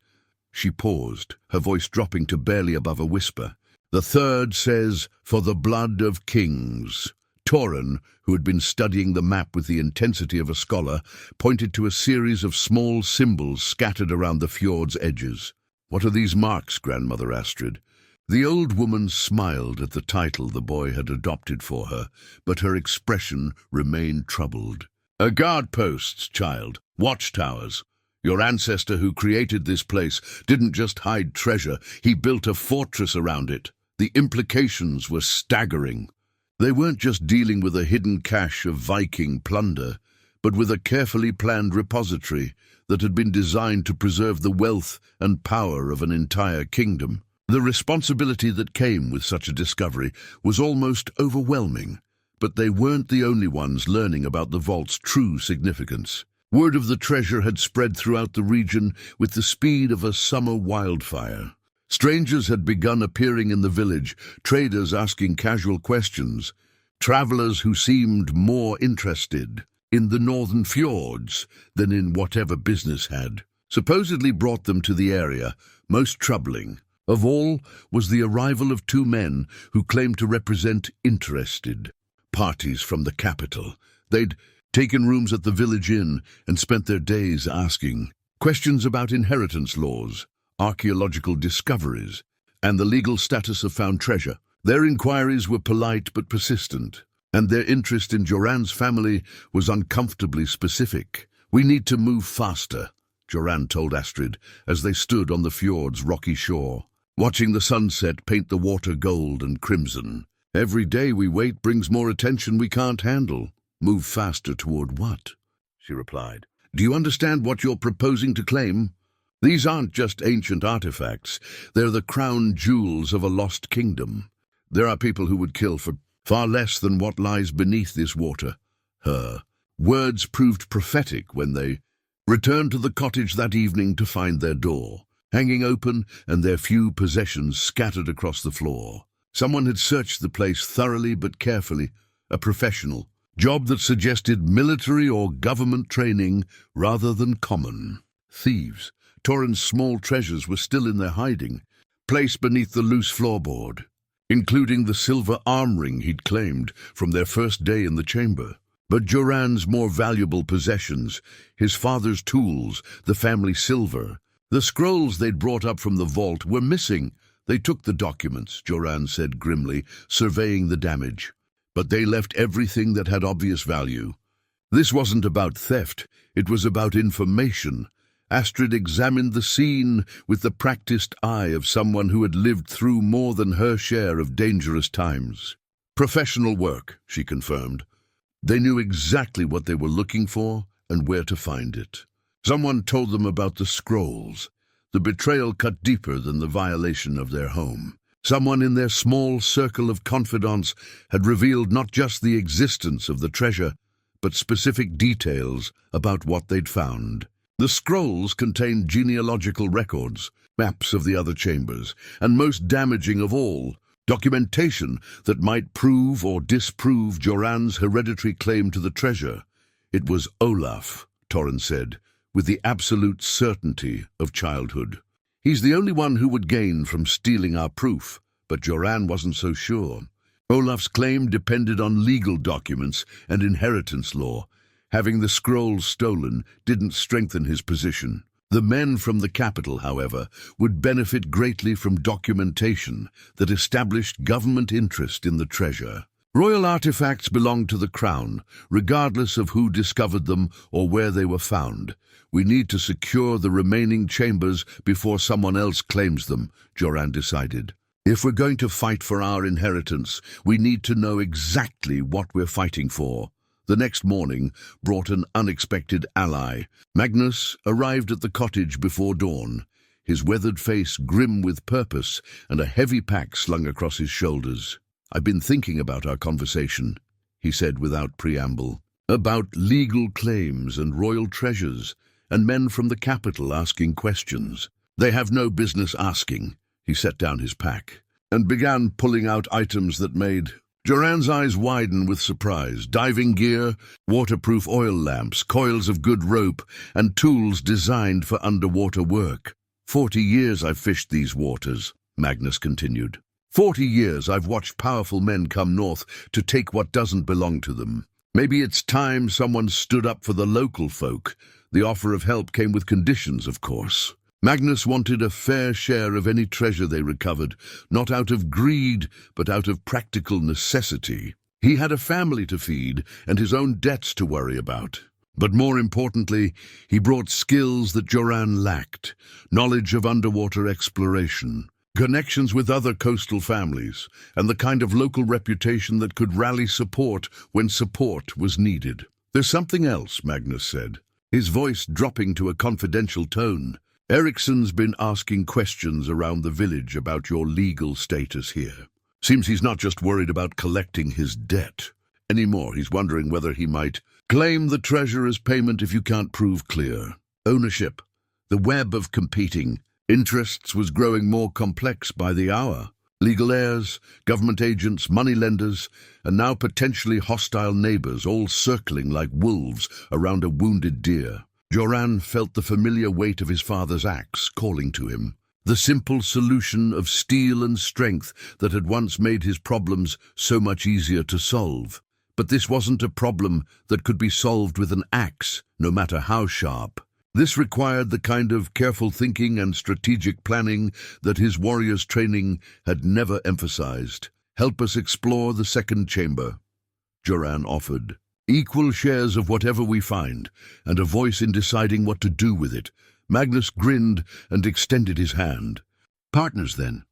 She paused, her voice dropping to barely above a whisper. "The third says for the blood of kings." Toren, who had been studying the map with the intensity of a scholar, pointed to a series of small symbols scattered around the fjord's edges. "What are these marks, Grandmother Astrid?" The old woman smiled at the title the boy had adopted for her, but her expression remained troubled. "Guard posts, child. Watchtowers. Your ancestor who created this place didn't just hide treasure, he built a fortress around it. The implications were staggering. They weren't just dealing with a hidden cache of Viking plunder, but with a carefully planned repository that had been designed to preserve the wealth and power of an entire kingdom. The responsibility that came with such a discovery was almost overwhelming, but they weren't the only ones learning about the vault's true significance. Word of the treasure had spread throughout the region with the speed of a summer wildfire. Strangers had begun appearing in the village, traders asking casual questions, travelers who seemed more interested in the northern fjords than in whatever business had supposedly brought them to the area. Most troubling of all was the arrival of 2 men who claimed to represent interested parties from the capital. They'd taken rooms at the village inn and spent their days asking questions about inheritance laws, archaeological discoveries, and the legal status of found treasure. Their inquiries were polite but persistent, and their interest in Joran's family was uncomfortably specific. "We need to move faster," Joran told Astrid as they stood on the fjord's rocky shore, watching the sunset paint the water gold and crimson. "Every day we wait brings more attention we can't handle." "Move faster toward what?" she replied. "Do you understand what you're proposing to claim? These aren't just ancient artifacts. They're the crown jewels of a lost kingdom. There are people who would kill for far less than what lies beneath this water." Her words proved prophetic when they returned to the cottage that evening to find their door hanging open and their few possessions scattered across the floor. Someone had searched the place thoroughly but carefully, a professional, job that suggested military or government training rather than common. Thieves. Toren's small treasures were still in their hiding, placed beneath the loose floorboard, including the silver arm ring he'd claimed from their first day in the chamber. But Joran's more valuable possessions, his father's tools, the family silver, the scrolls they'd brought up from the vault, were missing. "They took the documents," Joran said grimly, surveying the damage. "But they left everything that had obvious value." This wasn't about theft, it was about information. Astrid examined the scene with the practiced eye of someone who had lived through more than her share of dangerous times. "Professional work," she confirmed. They knew exactly what they were looking for and where to find it. Someone told them about the scrolls. The betrayal cut deeper than the violation of their home. Someone in their small circle of confidants had revealed not just the existence of the treasure, but specific details about what they'd found. The scrolls contained genealogical records, maps of the other chambers, and most damaging of all, documentation that might prove or disprove Joran's hereditary claim to the treasure. "It was Olaf," Toren said, with the absolute certainty of childhood. "He's the only one who would gain from stealing our proof," but Joran wasn't so sure. Olaf's claim depended on legal documents and inheritance law, Having the scrolls stolen didn't strengthen his position. The men from the capital, however, would benefit greatly from documentation that established government interest in the treasure. Royal artifacts belonged to the crown, regardless of who discovered them or where they were found. We need to secure the remaining chambers before someone else claims them, Joran decided. If we're going to fight for our inheritance, we need to know exactly what we're fighting for. The next morning brought an unexpected ally. Magnus arrived at the cottage before dawn, his weathered face grim with purpose and a heavy pack slung across his shoulders. "I've been thinking about our conversation," he said without preamble, "about legal claims and royal treasures, and men from the capital asking questions. They have no business asking." He set down his pack and began pulling out items that made Joran's eyes widen with surprise. Diving gear, waterproof oil lamps, coils of good rope, and tools designed for underwater work. 40 years I've fished these waters," Magnus continued. 40 years I've watched powerful men come north to take what doesn't belong to them. Maybe it's time someone stood up for the local folk. The offer of help came with conditions, of course. Magnus wanted a fair share of any treasure they recovered, not out of greed, but out of practical necessity. He had a family to feed and his own debts to worry about. But more importantly, he brought skills that Joran lacked: knowledge of underwater exploration, connections with other coastal families, and the kind of local reputation that could rally support when support was needed. "There's something else," Magnus said, his voice dropping to a confidential tone. "Ericsson's been asking questions around the village about your legal status here. Seems he's not just worried about collecting his debt anymore. He's wondering whether he might claim the treasure as payment if you can't prove clear ownership. The web of competing interests was growing more complex by the hour. Legal heirs, government agents, moneylenders, and now potentially hostile neighbors, all circling like wolves around a wounded deer. Joran felt the familiar weight of his father's axe calling to him, the simple solution of steel and strength that had once made his problems so much easier to solve. But this wasn't a problem that could be solved with an axe, no matter how sharp. This required the kind of careful thinking and strategic planning that his warrior's training had never emphasized. "Help us explore the second chamber," Joran offered. "Equal shares of whatever we find, and a voice in deciding what to do with it." Magnus grinned and extended his hand. "Partners, then.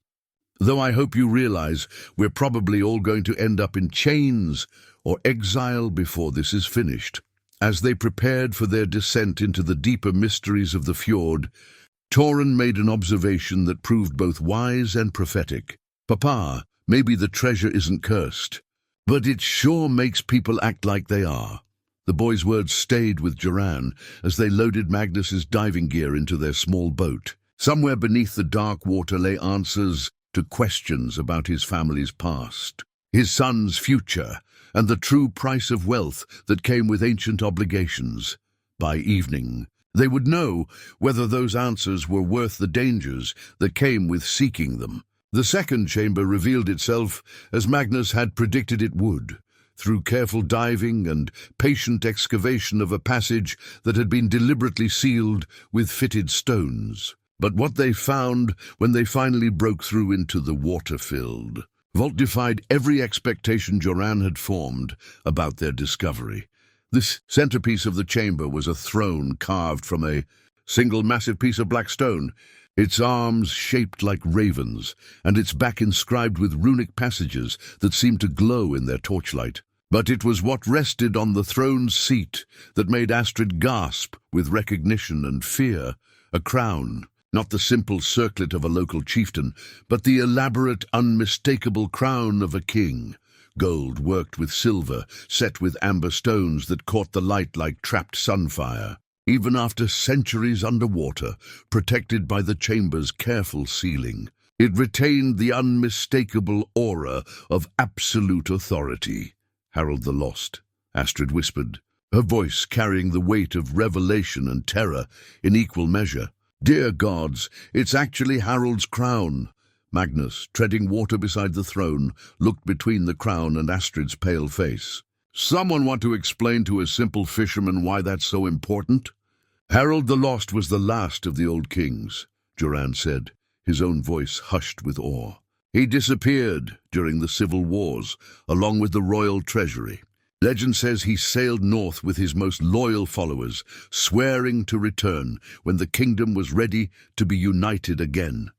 Though I hope you realize we're probably all going to end up in chains or exile before this is finished." As they prepared for their descent into the deeper mysteries of the fjord, Toren made an observation that proved both wise and prophetic. "Papa, maybe the treasure isn't cursed, but it sure makes people act like they are." The boy's words stayed with Joran as they loaded Magnus's diving gear into their small boat. Somewhere beneath the dark water lay answers to questions about his family's past, his son's future, and the true price of wealth that came with ancient obligations. By evening, they would know whether those answers were worth the dangers that came with seeking them. The second chamber revealed itself as Magnus had predicted it would, through careful diving and patient excavation of a passage that had been deliberately sealed with fitted stones. But what they found when they finally broke through into the water-filled vault defied every expectation Joran had formed about their discovery. This centerpiece of the chamber was a throne carved from a single massive piece of black stone, its arms shaped like ravens, and its back inscribed with runic passages that seemed to glow in their torchlight. But it was what rested on the throne's seat that made Astrid gasp with recognition and fear. A crown. Not the simple circlet of a local chieftain, but the elaborate, unmistakable crown of a king. Gold worked with silver, set with amber stones that caught the light like trapped sunfire. Even after centuries underwater, protected by the chamber's careful sealing, it retained the unmistakable aura of absolute authority. "Harold the Lost," Astrid whispered, her voice carrying the weight of revelation and terror in equal measure. "Dear gods, it's actually Harold's crown." Magnus, treading water beside the throne, looked between the crown and Astrid's pale face. Someone want to explain to a simple fisherman why that's so important? Harold the Lost was the last of the old kings, Joran said, his own voice hushed with awe. He disappeared during the civil wars, along with the royal treasury. Legend says he sailed north with his most loyal followers, swearing to return when the kingdom was ready to be united again.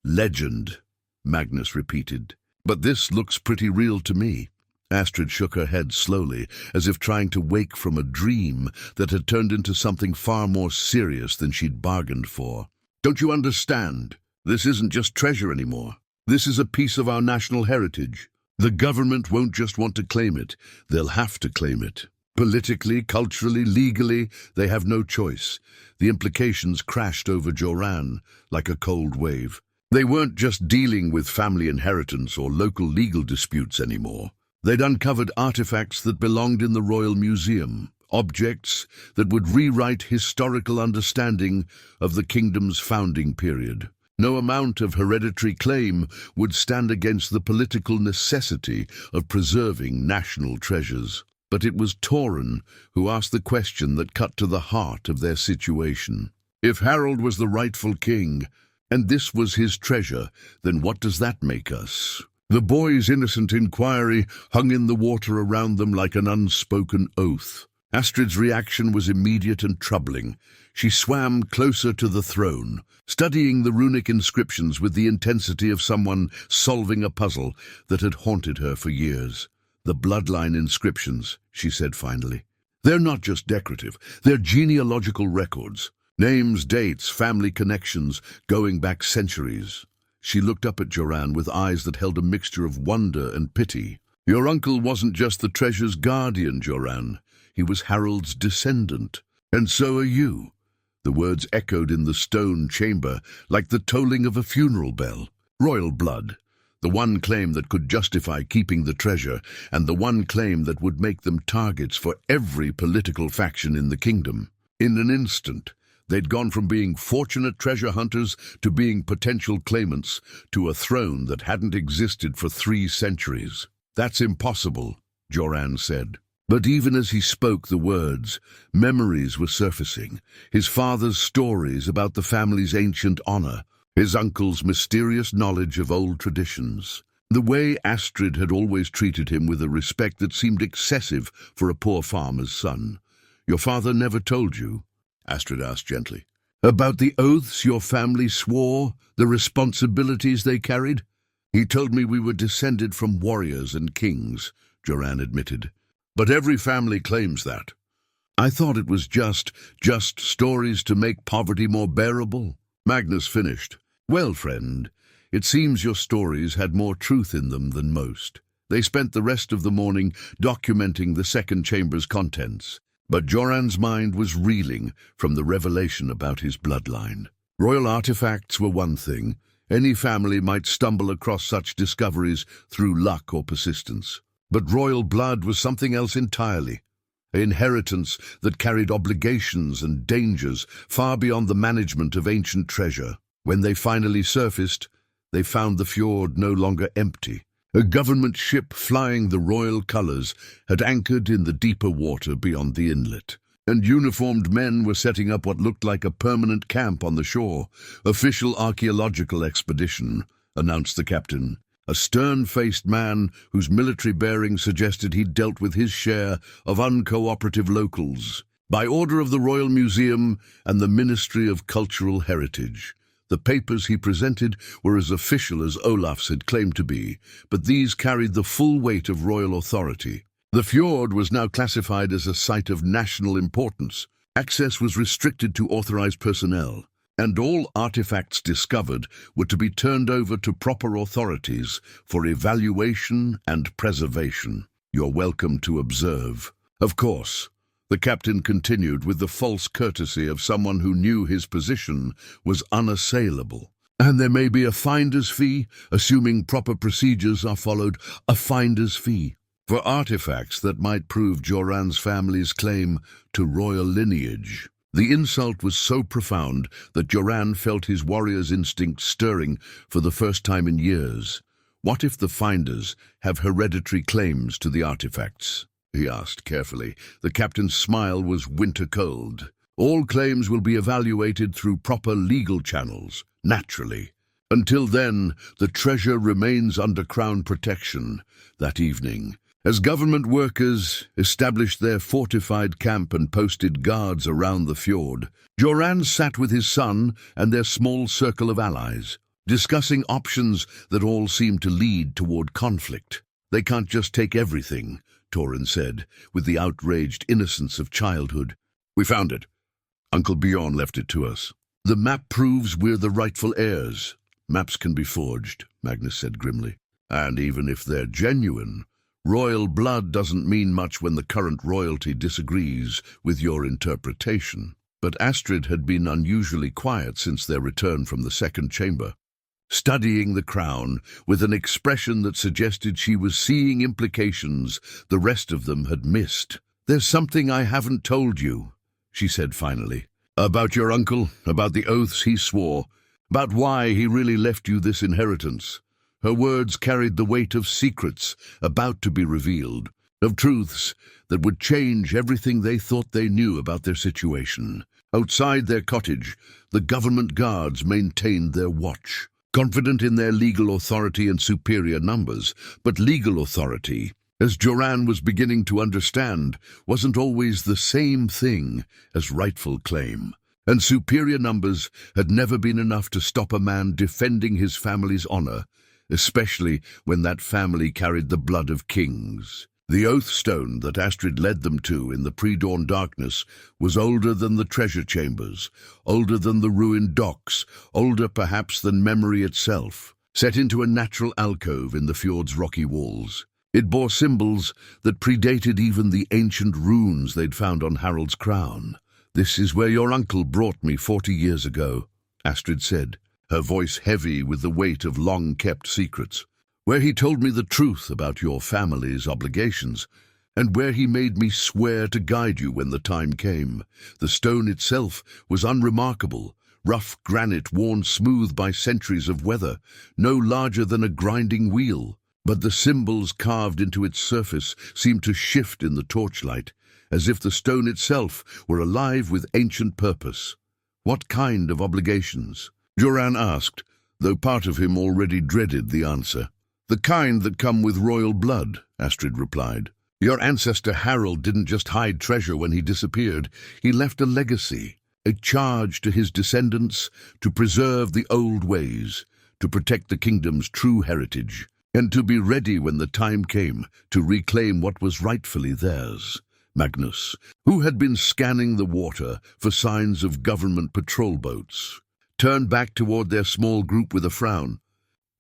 Legend, Magnus repeated. But this looks pretty real to me. Astrid shook her head slowly, as if trying to wake from a dream that had turned into something far more serious than she'd bargained for. Don't you understand? This isn't just treasure anymore. This is a piece of our national heritage. The government won't just want to claim it, they'll have to claim it. Politically, culturally, legally, they have no choice. The implications crashed over Joran like a cold wave. They weren't just dealing with family inheritance or local legal disputes anymore. They'd uncovered artifacts that belonged in the Royal Museum, objects that would rewrite historical understanding of the kingdom's founding period. No amount of hereditary claim would stand against the political necessity of preserving national treasures. But it was Toren who asked the question that cut to the heart of their situation. If Harold was the rightful king, and this was his treasure, then what does that make us? The boy's innocent inquiry hung in the water around them like an unspoken oath. Astrid's reaction was immediate and troubling. She swam closer to the throne, studying the runic inscriptions with the intensity of someone solving a puzzle that had haunted her for years. The bloodline inscriptions, she said finally. They're not just decorative, they're genealogical records. Names, dates, family connections, going back centuries. She looked up at Joran with eyes that held a mixture of wonder and pity. Your uncle wasn't just the treasure's guardian, Joran. He was Harold's descendant. And so are you. The words echoed in the stone chamber like the tolling of a funeral bell. Royal blood. The one claim that could justify keeping the treasure, and the one claim that would make them targets for every political faction in the kingdom. In an instant, they'd gone from being fortunate treasure hunters to being potential claimants to a throne that hadn't existed for 3 centuries. That's impossible, Joran said. But even as he spoke the words, memories were surfacing. His father's stories about the family's ancient honor, his uncle's mysterious knowledge of old traditions. The way Astrid had always treated him with a respect that seemed excessive for a poor farmer's son. Your father never told you? Astrid asked gently. About the oaths your family swore, the responsibilities they carried? He told me we were descended from warriors and kings, Joran admitted. But every family claims that. I thought it was just stories to make poverty more bearable. Magnus finished. Well, friend, it seems your stories had more truth in them than most. They spent the rest of the morning documenting the second chamber's contents. But Joran's mind was reeling from the revelation about his bloodline. Royal artifacts were one thing. Any family might stumble across such discoveries through luck or persistence. But royal blood was something else entirely. An inheritance that carried obligations and dangers far beyond the management of ancient treasure. When they finally surfaced, they found the fjord no longer empty. A government ship flying the royal colors had anchored in the deeper water beyond the inlet, and uniformed men were setting up what looked like a permanent camp on the shore. Official archaeological expedition, announced the captain, a stern-faced man whose military bearing suggested he'd dealt with his share of uncooperative locals. By order of the Royal Museum and the Ministry of Cultural Heritage. The papers he presented were as official as Olaf's had claimed to be, but these carried the full weight of royal authority. The fjord was now classified as a site of national importance. Access was restricted to authorized personnel, and all artifacts discovered were to be turned over to proper authorities for evaluation and preservation. You're welcome to observe. Of course, the captain continued with the false courtesy of someone who knew his position was unassailable. And there may be a finder's fee, assuming proper procedures are followed, a finder's fee, for artifacts that might prove Joran's family's claim to royal lineage. The insult was so profound that Joran felt his warrior's instinct stirring for the first time in years. What if the finders have hereditary claims to the artifacts? he asked carefully. The captain's smile was winter cold. All claims will be evaluated through proper legal channels, naturally. Until then, the treasure remains under Crown protection. That evening, as government workers established their fortified camp and posted guards around the fjord, Joran sat with his son and their small circle of allies, discussing options that all seemed to lead toward conflict. "They can't just take everything," Toren said, with the outraged innocence of childhood. "We found it. Uncle Bjorn left it to us. The map proves we're the rightful heirs." "Maps can be forged," Magnus said grimly. "And even if they're genuine, royal blood doesn't mean much when the current royalty disagrees with your interpretation." But Astrid had been unusually quiet since their return from the second chamber, studying the crown with an expression that suggested she was seeing implications the rest of them had missed. "There's something I haven't told you," she said finally. "About your uncle, about the oaths he swore, about why he really left you this inheritance." Her words carried the weight of secrets about to be revealed, of truths that would change everything they thought they knew about their situation. Outside their cottage, the government guards maintained their watch, confident in their legal authority and superior numbers. But legal authority, as Joran was beginning to understand, wasn't always the same thing as rightful claim. And superior numbers had never been enough to stop a man defending his family's honor, especially when that family carried the blood of kings. The oath stone that Astrid led them to in the pre-dawn darkness was older than the treasure chambers, older than the ruined docks, older perhaps than memory itself, set into a natural alcove in the fjord's rocky walls. It bore symbols that predated even the ancient runes they'd found on Harald's crown. "This is where your uncle brought me 40 years ago," Astrid said, her voice heavy with the weight of long-kept secrets. "Where he told me the truth about your family's obligations, and where he made me swear to guide you when the time came. The stone itself was unremarkable, rough granite worn smooth by centuries of weather, no larger than a grinding wheel. But the symbols carved into its surface seemed to shift in the torchlight, as if the stone itself were alive with ancient purpose." "What kind of obligations?" Joran asked, though part of him already dreaded the answer. "The kind that come with royal blood," Astrid replied. "Your ancestor Harald didn't just hide treasure when he disappeared. He left a legacy, a charge to his descendants to preserve the old ways, to protect the kingdom's true heritage, and to be ready when the time came to reclaim what was rightfully theirs." Magnus, who had been scanning the water for signs of government patrol boats, turned back toward their small group with a frown.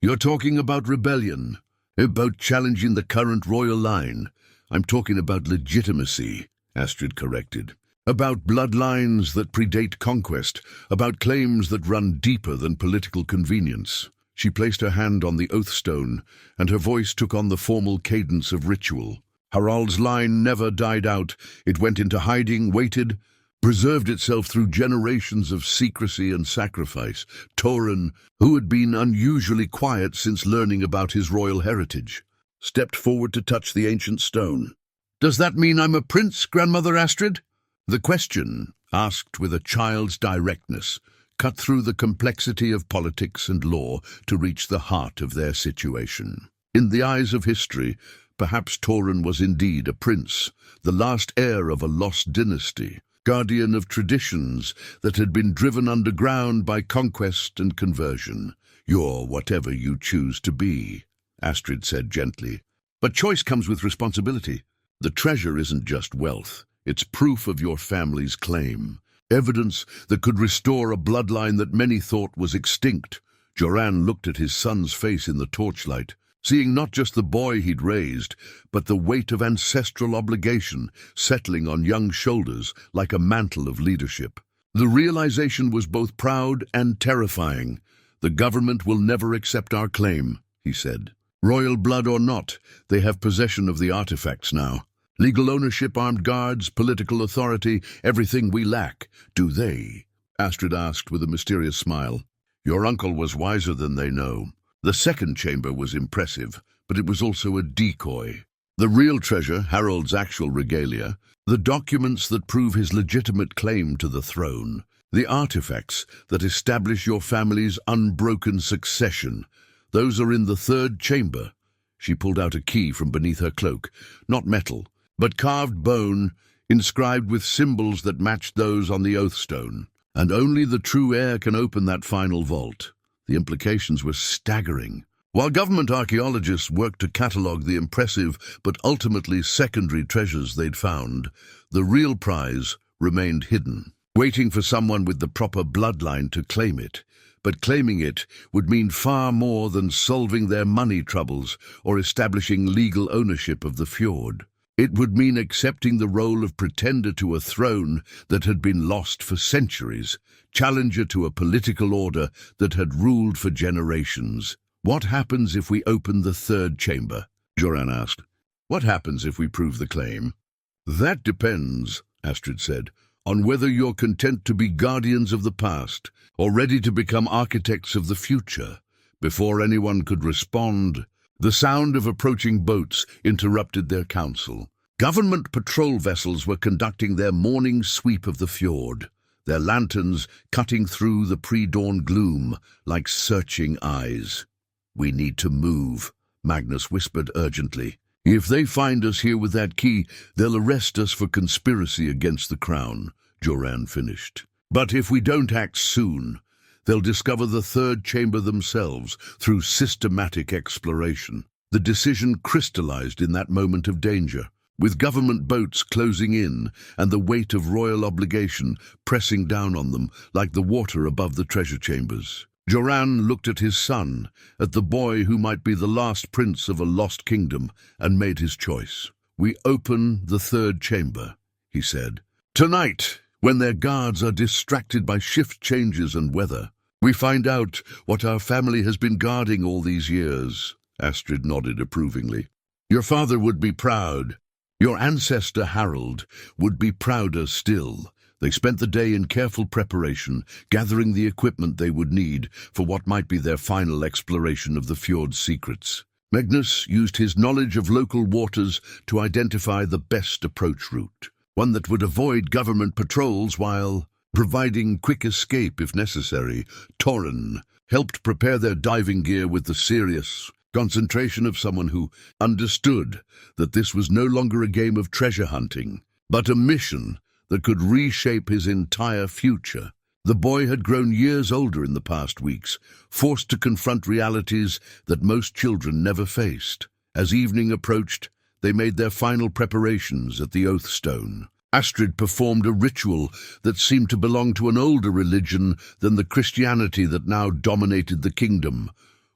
"You're talking about rebellion, about challenging the current royal line." "I'm talking about legitimacy," Astrid corrected. "About bloodlines that predate conquest, about claims that run deeper than political convenience." She placed her hand on the oath stone, and her voice took on the formal cadence of ritual. "Harald's line never died out. It went into hiding, waited, preserved itself through generations of secrecy and sacrifice. Toren, who had been unusually quiet since learning about his royal heritage, stepped forward to touch the ancient stone. "Does that mean I'm a prince, Grandmother Astrid?" The question, asked with a child's directness, cut through the complexity of politics and law to reach the heart of their situation. In the eyes of history, perhaps Toren was indeed a prince, the last heir of a lost dynasty, guardian of traditions that had been driven underground by conquest and conversion. "You're whatever you choose to be," Astrid said gently. "But choice comes with responsibility. The treasure isn't just wealth. It's proof of your family's claim. Evidence that could restore a bloodline that many thought was extinct." Joran looked at his son's face in the torchlight, seeing not just the boy he'd raised, but the weight of ancestral obligation settling on young shoulders like a mantle of leadership. The realization was both proud and terrifying. "The government will never accept our claim," he said. "Royal blood or not, they have possession of the artifacts now. Legal ownership, armed guards, political authority, everything we lack. Do they?" Astrid asked with a mysterious smile. "Your uncle was wiser than they know. The second chamber was impressive, but it was also a decoy. The real treasure, Harold's actual regalia, the documents that prove his legitimate claim to the throne, the artifacts that establish your family's unbroken succession, those are in the third chamber. She pulled out a key from beneath her cloak, not metal, but carved bone, inscribed with symbols that matched those on the oath stone. And only the true heir can open that final vault. The implications were staggering. While government archaeologists worked to catalogue the impressive but ultimately secondary treasures they'd found, the real prize remained hidden, waiting for someone with the proper bloodline to claim it. But claiming it would mean far more than solving their money troubles or establishing legal ownership of the fjord. It would mean accepting the role of pretender to a throne that had been lost for centuries, challenger to a political order that had ruled for generations. "What happens if we open the third chamber?" Joran asked. "What happens if we prove the claim?" "That depends," Astrid said, "on whether you're content to be guardians of the past or ready to become architects of the future." Before anyone could respond, the sound of approaching boats interrupted their council. Government patrol vessels were conducting their morning sweep of the fjord, their lanterns cutting through the pre-dawn gloom like searching eyes. "We need to move," Magnus whispered urgently. "If they find us here with that key, they'll arrest us for conspiracy against the crown," Joran finished. "But if we don't act soon, they'll discover the third chamber themselves through systematic exploration." The decision crystallized in that moment of danger, with government boats closing in and the weight of royal obligation pressing down on them like the water above the treasure chambers. Joran looked at his son, at the boy who might be the last prince of a lost kingdom, and made his choice. "We open the third chamber," he said. "Tonight, when their guards are distracted by shift changes and weather, we find out what our family has been guarding all these years." Astrid nodded approvingly. "Your father would be proud. Your ancestor Harold would be prouder still." They spent the day in careful preparation, gathering the equipment they would need for what might be their final exploration of the fjord's secrets. Magnus used his knowledge of local waters to identify the best approach route, one that would avoid government patrols while providing quick escape if necessary. Toren helped prepare their diving gear with the serious concentration of someone who understood that this was no longer a game of treasure hunting, but a mission that could reshape his entire future. The boy had grown years older in the past weeks, forced to confront realities that most children never faced. As evening approached, they made their final preparations at the oath stone. Astrid performed a ritual that seemed to belong to an older religion than the Christianity that now dominated the kingdom.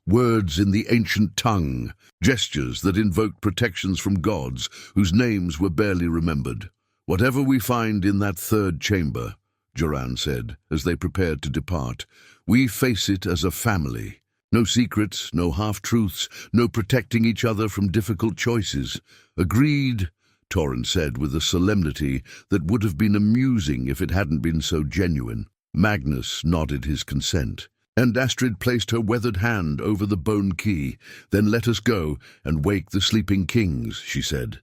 Words in the ancient tongue, gestures that invoked protections from gods whose names were barely remembered. "Whatever we find in that third chamber," Joran said, as they prepared to depart, "we face it as a family. No secrets, no half-truths, no protecting each other from difficult choices." "Agreed," Toren said with a solemnity that would have been amusing if it hadn't been so genuine. Magnus nodded his consent, and Astrid placed her weathered hand over the bone key. "Then let us go and wake the sleeping kings," she said.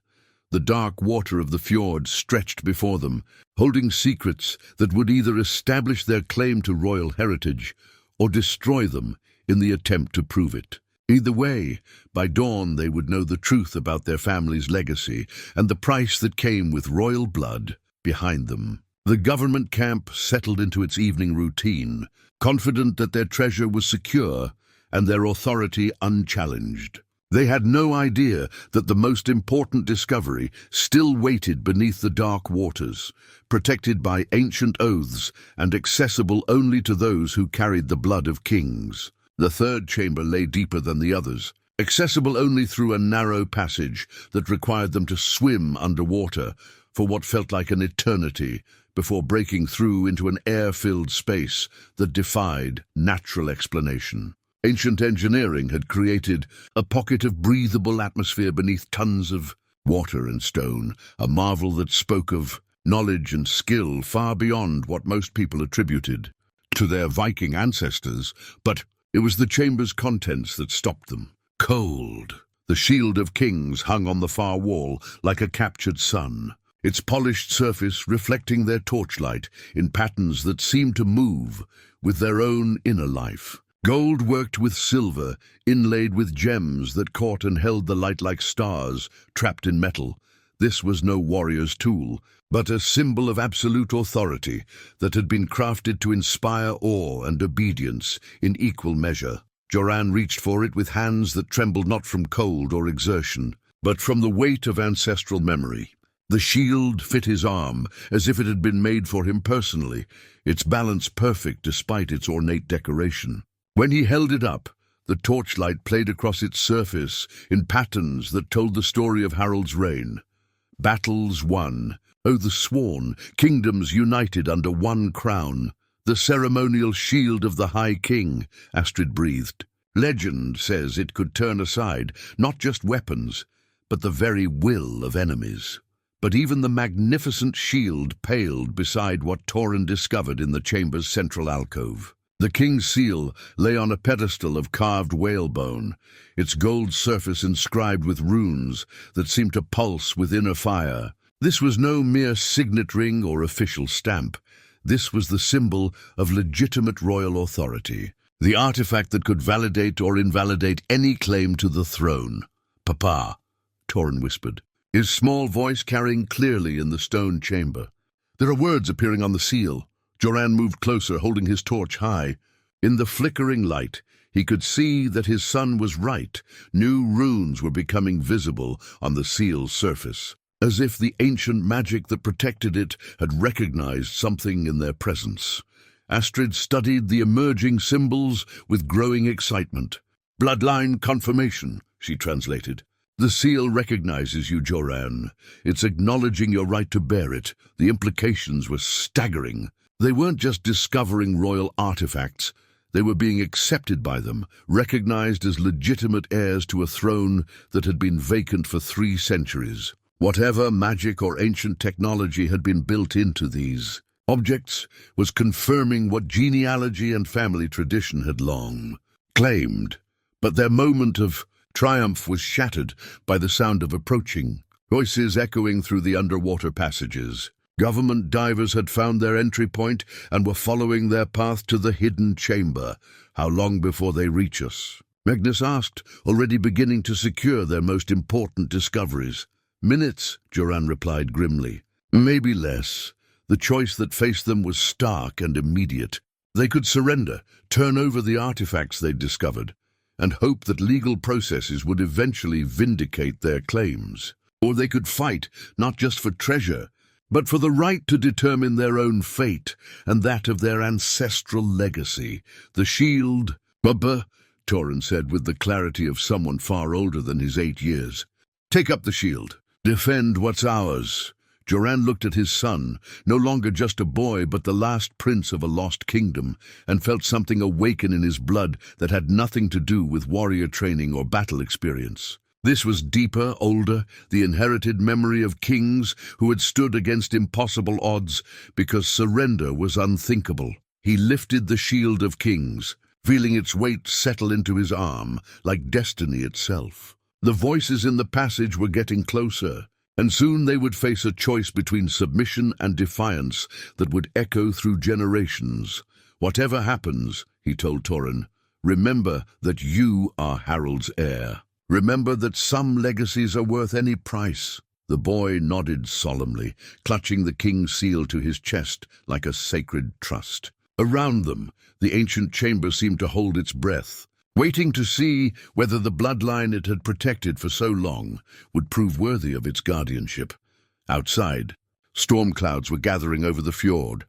The dark water of the fjord stretched before them, holding secrets that would either establish their claim to royal heritage or destroy them in the attempt to prove it. Either way, by dawn they would know the truth about their family's legacy and the price that came with royal blood behind them. The government camp settled into its evening routine, confident that their treasure was secure and their authority unchallenged. They had no idea that the most important discovery still waited beneath the dark waters, protected by ancient oaths and accessible only to those who carried the blood of kings. The third chamber lay deeper than the others, accessible only through a narrow passage that required them to swim underwater for what felt like an eternity before breaking through into an air-filled space that defied natural explanation. Ancient engineering had created a pocket of breathable atmosphere beneath tons of water and stone, a marvel that spoke of knowledge and skill far beyond what most people attributed to their Viking ancestors. But it was the chamber's contents that stopped them. Cold, The shield of kings hung on the far wall like a captured sun, its polished surface reflecting their torchlight in patterns that seemed to move with their own inner life. Gold worked with silver, inlaid with gems that caught and held the light like stars trapped in metal. This was no warrior's tool, but a symbol of absolute authority that had been crafted to inspire awe and obedience in equal measure. Joran reached for it with hands that trembled not from cold or exertion, but from the weight of ancestral memory. The shield fit his arm as if it had been made for him personally, its balance perfect despite its ornate decoration. When he held it up, the torchlight played across its surface in patterns that told the story of Harald's reign. Battles won, oh the sworn, kingdoms united under one crown. The ceremonial shield of the High King, Astrid breathed. Legend says it could turn aside not just weapons, but the very will of enemies. But even the magnificent shield paled beside what Toren discovered in the chamber's central alcove. The king's seal lay on a pedestal of carved whalebone, its gold surface inscribed with runes that seemed to pulse with inner fire. This was no mere signet ring or official stamp. This was the symbol of legitimate royal authority, the artifact that could validate or invalidate any claim to the throne. "Papa," Toren whispered, his small voice carrying clearly in the stone chamber. "There are words appearing on the seal." Joran moved closer, holding his torch high. In the flickering light, he could see that his son was right. New runes were becoming visible on the seal's surface, as if the ancient magic that protected it had recognized something in their presence. Astrid studied the emerging symbols with growing excitement. "Bloodline confirmation," she translated. "The seal recognizes you, Joran. It's acknowledging your right to bear it." The implications were staggering. They weren't just discovering royal artifacts. They were being accepted by them, recognized as legitimate heirs to a throne that had been vacant for 3 centuries. Whatever magic or ancient technology had been built into these objects was confirming what genealogy and family tradition had long claimed. But their moment of triumph was shattered by the sound of approaching voices echoing through the underwater passages. Government divers had found their entry point and were following their path to the hidden chamber. "How long before they reach us?" Magnus asked, already beginning to secure their most important discoveries. "Minutes," Joran replied grimly. "Maybe less." The choice that faced them was stark and immediate. They could surrender, turn over the artifacts they'd discovered, and hope that legal processes would eventually vindicate their claims. Or they could fight, not just for treasure, but for the right to determine their own fate and that of their ancestral legacy. "The shield, Bubba," Toren said with the clarity of someone far older than his 8 years. "Take up the shield. Defend what's ours." Joran looked at his son, no longer just a boy but the last prince of a lost kingdom, and felt something awaken in his blood that had nothing to do with warrior training or battle experience. This was deeper, older, the inherited memory of kings who had stood against impossible odds because surrender was unthinkable. He lifted the shield of kings, feeling its weight settle into his arm, like destiny itself. The voices in the passage were getting closer, and soon they would face a choice between submission and defiance that would echo through generations. "Whatever happens," he told Toren, "remember that you are Harald's heir. Remember that some legacies are worth any price." The boy nodded solemnly, clutching the king's seal to his chest like a sacred trust. Around them, the ancient chamber seemed to hold its breath, waiting to see whether the bloodline it had protected for so long would prove worthy of its guardianship. Outside, storm clouds were gathering over the fjord,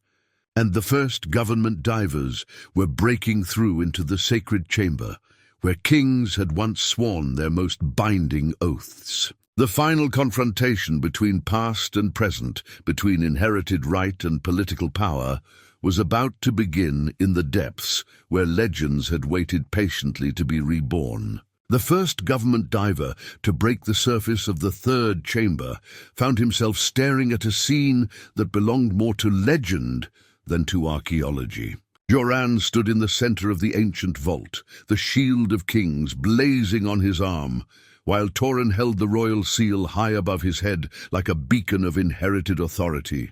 and the first government divers were breaking through into the sacred chamber, where kings had once sworn their most binding oaths. The final confrontation between past and present, between inherited right and political power, was about to begin in the depths where legends had waited patiently to be reborn. The first government diver to break the surface of the 3rd chamber found himself staring at a scene that belonged more to legend than to archaeology. Joran stood in the center of the ancient vault, the shield of kings blazing on his arm, while Toren held the royal seal high above his head like a beacon of inherited authority.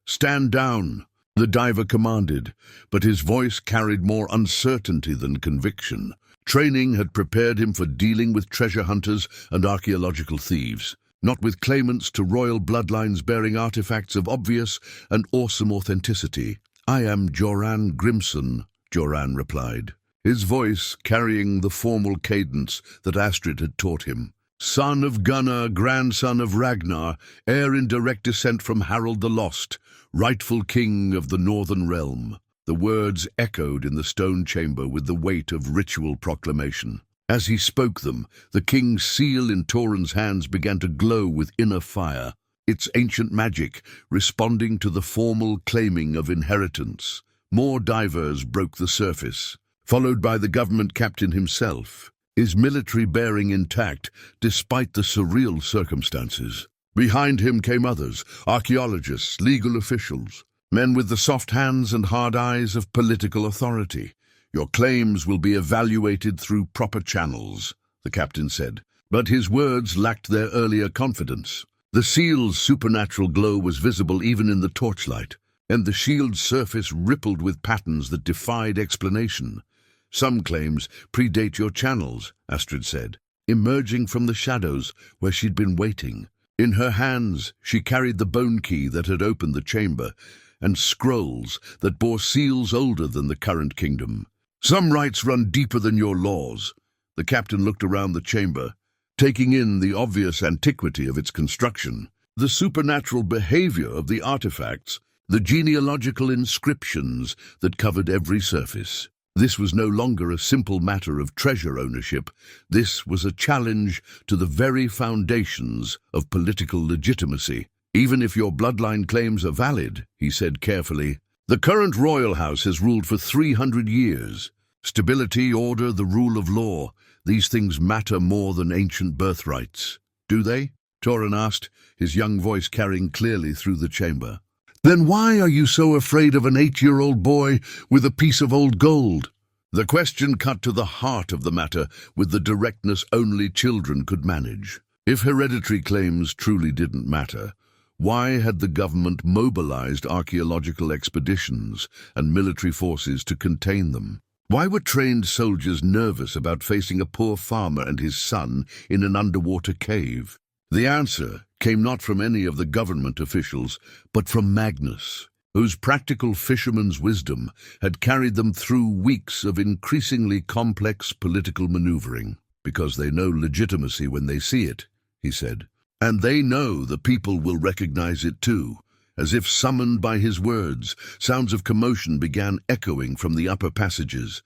"Stand down," the diver commanded, but his voice carried more uncertainty than conviction. Training had prepared him for dealing with treasure hunters and archaeological thieves, not with claimants to royal bloodlines bearing artifacts of obvious and awesome authenticity. "I am Joran Grimson," Joran replied, his voice carrying the formal cadence that Astrid had taught him. "Son of Gunnar, grandson of Ragnar, heir in direct descent from Harald the Lost, rightful king of the Northern Realm." The words echoed in the stone chamber with the weight of ritual proclamation. As he spoke them, the king's seal in Toren's hands began to glow with inner fire, its ancient magic responding to the formal claiming of inheritance. More divers broke the surface, followed by the government captain himself, his military bearing intact despite the surreal circumstances. Behind him came others, archaeologists, legal officials, men with the soft hands and hard eyes of political authority. "Your claims will be evaluated through proper channels," the captain said, but his words lacked their earlier confidence. The seal's supernatural glow was visible even in the torchlight, and the shield's surface rippled with patterns that defied explanation. "Some claims predate your channels," Astrid said, emerging from the shadows where she'd been waiting. In her hands, she carried the bone key that had opened the chamber, and scrolls that bore seals older than the current kingdom. "Some rights run deeper than your laws." The captain looked around the chamber, taking in the obvious antiquity of its construction, the supernatural behavior of the artifacts, the genealogical inscriptions that covered every surface. This was no longer a simple matter of treasure ownership. This was a challenge to the very foundations of political legitimacy. "Even if your bloodline claims are valid," he said carefully, "the current royal house has ruled for 300 years. Stability, order, the rule of law, these things matter more than ancient birthrights." "Do they?" Toren asked, his young voice carrying clearly through the chamber. "Then why are you so afraid of an 8-year-old boy with a piece of old gold?" The question cut to the heart of the matter with the directness only children could manage. If hereditary claims truly didn't matter, why had the government mobilized archaeological expeditions and military forces to contain them? Why were trained soldiers nervous about facing a poor farmer and his son in an underwater cave? The answer came not from any of the government officials, but from Magnus, whose practical fisherman's wisdom had carried them through weeks of increasingly complex political maneuvering. "Because they know legitimacy when they see it," he said. "And they know the people will recognize it too." As if summoned by his words, sounds of commotion began echoing from the upper passages.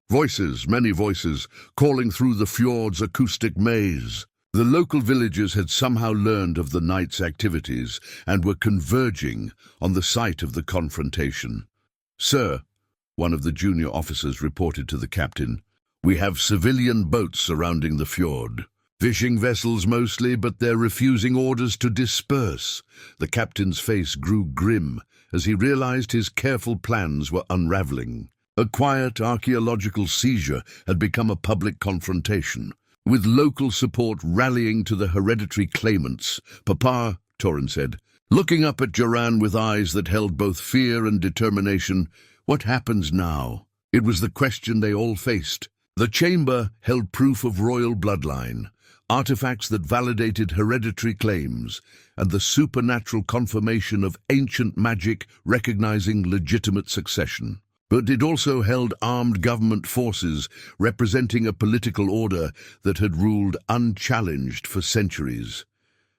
Voices, many voices, calling through the fjord's acoustic maze. The local villagers had somehow learned of the night's activities and were converging on the site of the confrontation. "Sir," one of the junior officers reported to the captain, "we have civilian boats surrounding the fjord. Fishing vessels mostly, but they're refusing orders to disperse." The captain's face grew grim as he realized his careful plans were unraveling. A quiet archaeological seizure had become a public confrontation, with local support rallying to the hereditary claimants. "Papa," Toren said, looking up at Joran with eyes that held both fear and determination, "what happens now?" It was the question they all faced. The chamber held proof of royal bloodline, artifacts that validated hereditary claims, and the supernatural confirmation of ancient magic recognizing legitimate succession. But it also held armed government forces representing a political order that had ruled unchallenged for centuries.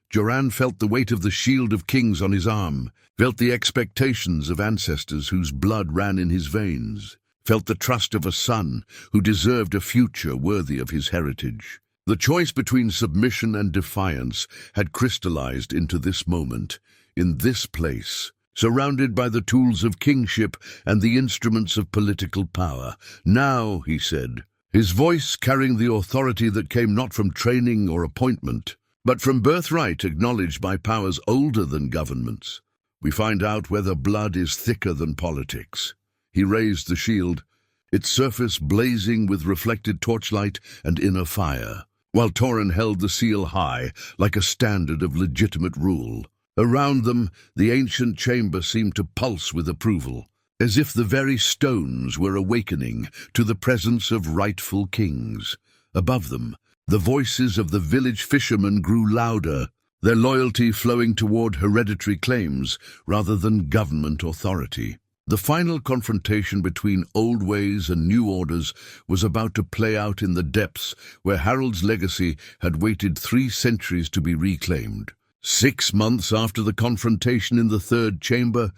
Joran felt the weight of the shield of kings on his arm, felt the expectations of ancestors whose blood ran in his veins, felt the trust of a son who deserved a future worthy of his heritage. The choice between submission and defiance had crystallized into this moment, in this place, surrounded by the tools of kingship and the instruments of political power. "Now," he said, his voice carrying the authority that came not from training or appointment, but from birthright acknowledged by powers older than governments, "we find out whether blood is thicker than politics." He raised the shield, its surface blazing with reflected torchlight and inner fire. while Toren held the seal high, like a standard of legitimate rule. Around them, the ancient chamber seemed to pulse with approval, as if the very stones were awakening to the presence of rightful kings. Above them, the voices of the village fishermen grew louder, their loyalty flowing toward hereditary claims rather than government authority. The final confrontation between old ways and new orders was about to play out in the depths where Harold's legacy had waited 3 centuries to be reclaimed. 6 months after the confrontation in the third chamber,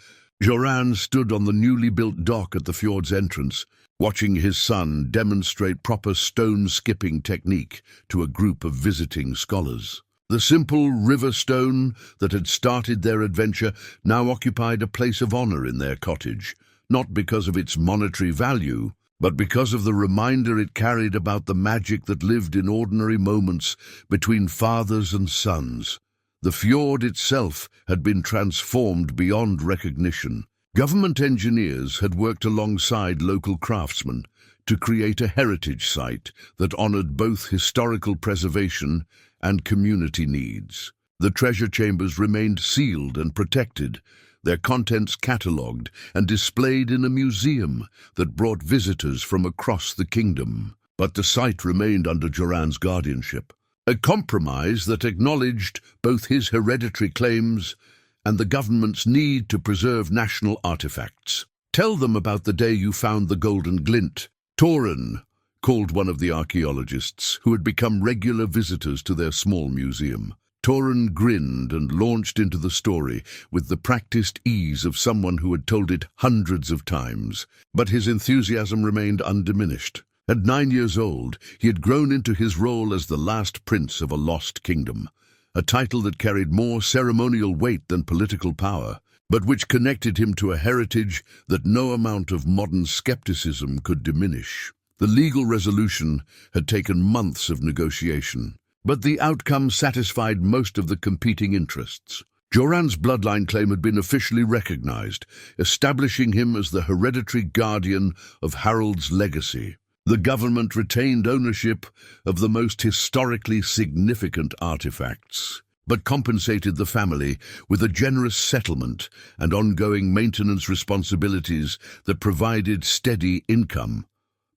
Joran stood on the newly built dock at the fjord's entrance, watching his son demonstrate proper stone-skipping technique to a group of visiting scholars. The simple river stone that had started their adventure now occupied a place of honor in their cottage, not because of its monetary value, but because of the reminder it carried about the magic that lived in ordinary moments between fathers and sons. The fjord itself had been transformed beyond recognition. Government engineers had worked alongside local craftsmen to create a heritage site that honored both historical preservation and community needs. The treasure chambers remained sealed and protected, their contents catalogued and displayed in a museum that brought visitors from across the kingdom. But the site remained under Joran's guardianship, a compromise that acknowledged both his hereditary claims and the government's need to preserve national artifacts. "Tell them about the day you found the golden glint," Toren called one of the archaeologists who had become regular visitors to their small museum. Toren grinned and launched into the story with the practiced ease of someone who had told it hundreds of times, but his enthusiasm remained undiminished. At 9 years old, he had grown into his role as the last prince of a lost kingdom, a title that carried more ceremonial weight than political power, but which connected him to a heritage that no amount of modern skepticism could diminish. The legal resolution had taken months of negotiation, but the outcome satisfied most of the competing interests. Joran's bloodline claim had been officially recognized, establishing him as the hereditary guardian of Harold's legacy. The government retained ownership of the most historically significant artifacts, but compensated the family with a generous settlement and ongoing maintenance responsibilities that provided steady income.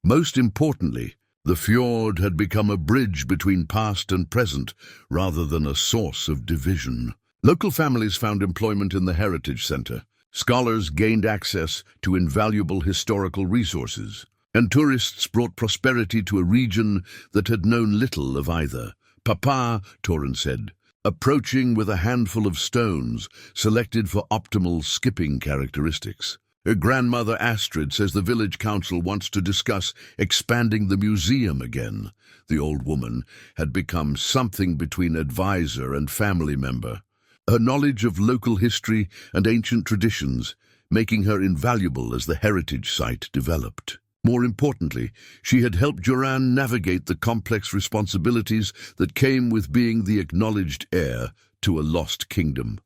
Most importantly, the fjord had become a bridge between past and present rather than a source of division. Local families found employment in the Heritage Center. Scholars gained access to invaluable historical resources, and tourists brought prosperity to a region that had known little of either. "Papa," Toren said, approaching with a handful of stones selected for optimal skipping characteristics. Her grandmother Astrid says the village council wants to discuss expanding the museum again. The old woman had become something between advisor and family member, her knowledge of local history and ancient traditions making her invaluable as the heritage site developed. More importantly, she had helped Joran navigate the complex responsibilities that came with being the acknowledged heir to a lost kingdom.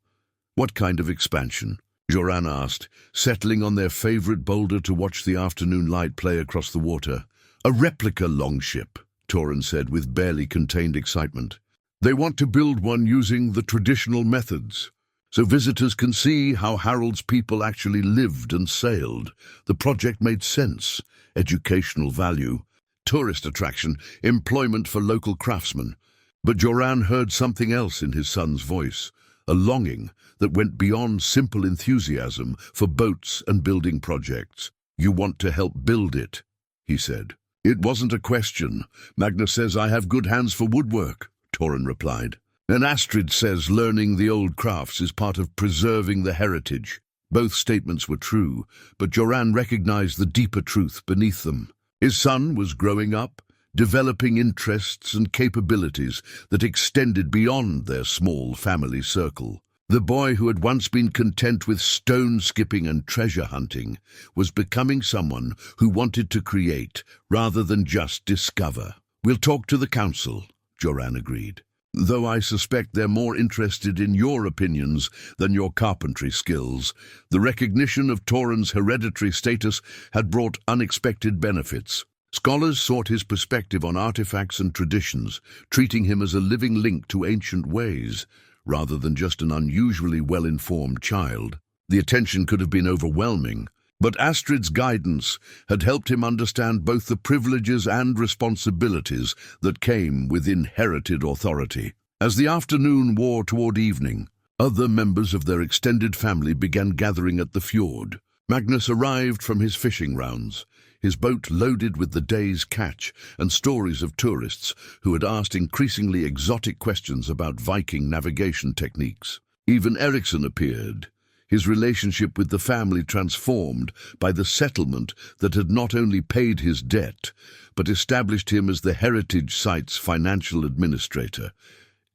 "What kind of expansion?" Joran asked, settling on their favorite boulder to watch the afternoon light play across the water. "A replica longship," Toren said with barely contained excitement. "They want to build one using the traditional methods, so visitors can see how Harold's people actually lived and sailed." The project made sense. Educational value, tourist attraction, employment for local craftsmen. But Joran heard something else in his son's voice, a longing that went beyond simple enthusiasm for boats and building projects. "You want to help build it," he said. "It wasn't a question. Magnus says I have good hands for woodwork," Toren replied. "And Astrid says learning the old crafts is part of preserving the heritage." Both statements were true, but Joran recognized the deeper truth beneath them. His son was growing up, developing interests and capabilities that extended beyond their small family circle. The boy who had once been content with stone skipping and treasure hunting was becoming someone who wanted to create rather than just discover. "We'll talk to the council," Joran agreed, "though I suspect they're more interested in your opinions than your carpentry skills." The recognition of Toren's hereditary status had brought unexpected benefits. Scholars sought his perspective on artifacts and traditions, treating him as a living link to ancient ways, rather than just an unusually well-informed child. The attention could have been overwhelming, but Astrid's guidance had helped him understand both the privileges and responsibilities that came with inherited authority. As the afternoon wore toward evening, other members of their extended family began gathering at the fjord. Magnus arrived from his fishing rounds, his boat loaded with the day's catch and stories of tourists who had asked increasingly exotic questions about Viking navigation techniques. Even Eriksson appeared, his relationship with the family transformed by the settlement that had not only paid his debt, but established him as the heritage site's financial administrator.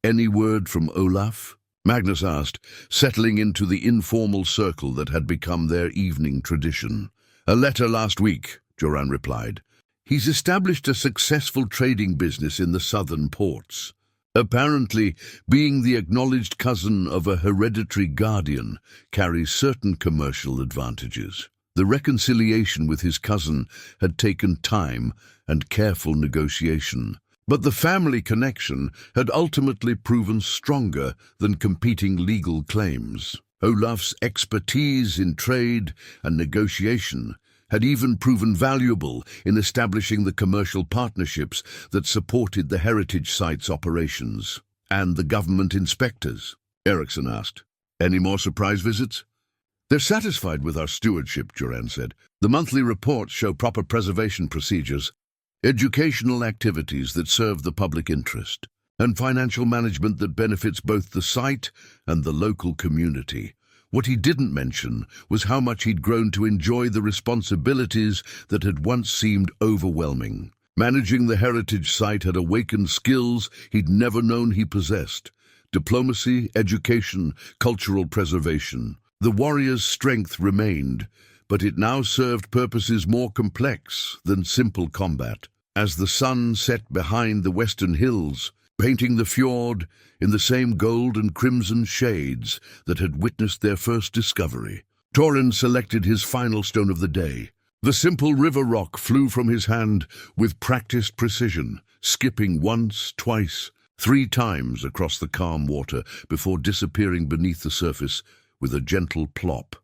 "Any word from Olaf?" Magnus asked, settling into the informal circle that had become their evening tradition. "A letter last week," Joran replied. "He's established a successful trading business in the southern ports. Apparently, being the acknowledged cousin of a hereditary guardian carries certain commercial advantages." The reconciliation with his cousin had taken time and careful negotiation, but the family connection had ultimately proven stronger than competing legal claims. Olaf's expertise in trade and negotiation had even proven valuable in establishing the commercial partnerships that supported the heritage site's operations. "And the government inspectors?" Eriksson asked. "Any more surprise visits?" "They're satisfied with our stewardship," Joran said. "The monthly reports show proper preservation procedures, educational activities that serve the public interest, and financial management that benefits both the site and the local community." What he didn't mention was how much he'd grown to enjoy the responsibilities that had once seemed overwhelming. Managing the heritage site had awakened skills he'd never known he possessed: diplomacy, education, cultural preservation. The warrior's strength remained, but it now served purposes more complex than simple combat. As the sun set behind the western hills, painting the fjord in the same gold and crimson shades that had witnessed their first discovery, Toren selected his final stone of the day. The simple river rock flew from his hand with practiced precision, skipping once, twice, 3 times across the calm water before disappearing beneath the surface with a gentle plop.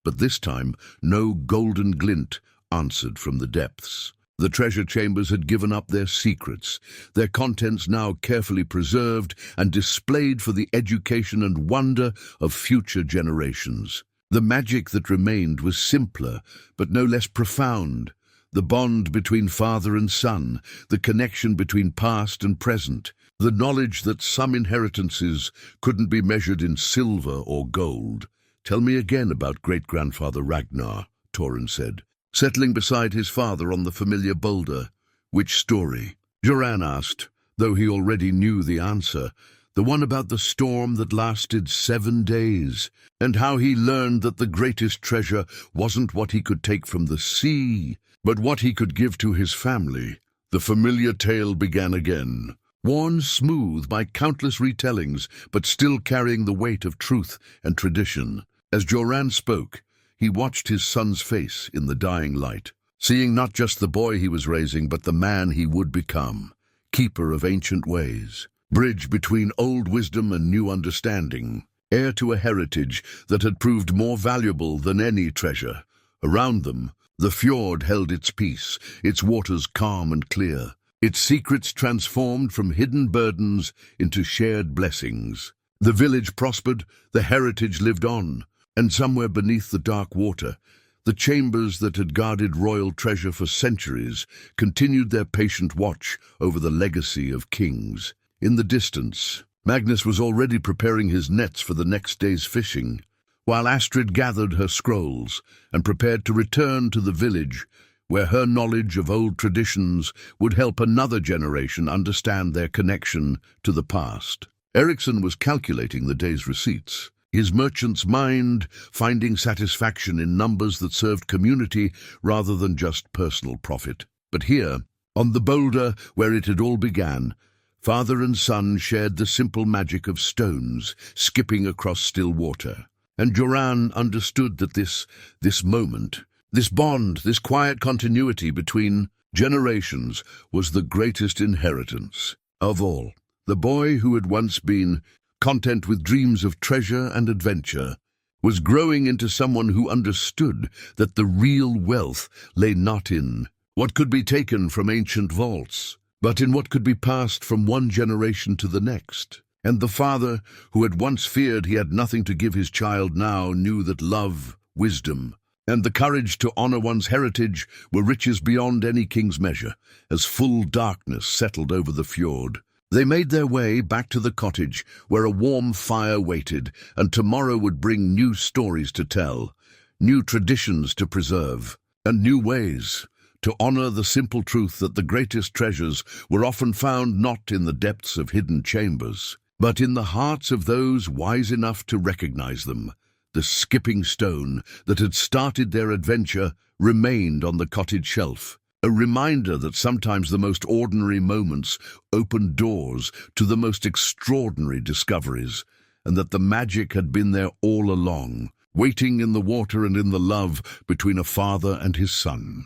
But this time, no golden glint answered from the depths. The treasure chambers had given up their secrets, their contents now carefully preserved and displayed for the education and wonder of future generations. The magic that remained was simpler, but no less profound. The bond between father and son, the connection between past and present, the knowledge that some inheritances couldn't be measured in silver or gold. "Tell me again about great-grandfather Ragnar," Toren said, settling beside his father on the familiar boulder. "Which story?" Joran asked, though he already knew the answer. "The one about the storm that lasted 7 days, and how he learned that the greatest treasure wasn't what he could take from the sea, but what he could give to his family." The familiar tale began again, worn smooth by countless retellings, but still carrying the weight of truth and tradition. As Joran spoke, he watched his son's face in the dying light, seeing not just the boy he was raising, but the man he would become, keeper of ancient ways, bridge between old wisdom and new understanding, heir to a heritage that had proved more valuable than any treasure. Around them, the fjord held its peace, its waters calm and clear, its secrets transformed from hidden burdens into shared blessings. The village prospered, the heritage lived on, and somewhere beneath the dark water, the chambers that had guarded royal treasure for centuries continued their patient watch over the legacy of kings. In the distance, Magnus was already preparing his nets for the next day's fishing, while Astrid gathered her scrolls and prepared to return to the village, where her knowledge of old traditions would help another generation understand their connection to the past. Eriksson was calculating the day's receipts, his merchant's mind finding satisfaction in numbers that served community rather than just personal profit. But here, on the boulder where it had all began, father and son shared the simple magic of stones skipping across still water. And Joran understood that this moment, this bond, this quiet continuity between Generations was the greatest inheritance of all. The boy who had once been content with dreams of treasure and adventure was growing into someone who understood that the real wealth lay not in what could be taken from ancient vaults, but in what could be passed from one generation to the next. And the father, who had once feared he had nothing to give his child, now knew that love, wisdom, and the courage to honor one's heritage were riches beyond any king's measure. As full darkness settled over the fjord, they made their way back to the cottage where a warm fire waited, and tomorrow would bring new stories to tell, new traditions to preserve, and new ways to honor the simple truth that the greatest treasures were often found not in the depths of hidden chambers, but in the hearts of those wise enough to recognize them. The skipping stone that had started their adventure remained on the cottage shelf, a reminder that sometimes the most ordinary moments opened doors to the most extraordinary discoveries, and that the magic had been there all along, waiting in the water and in the love between a father and his son.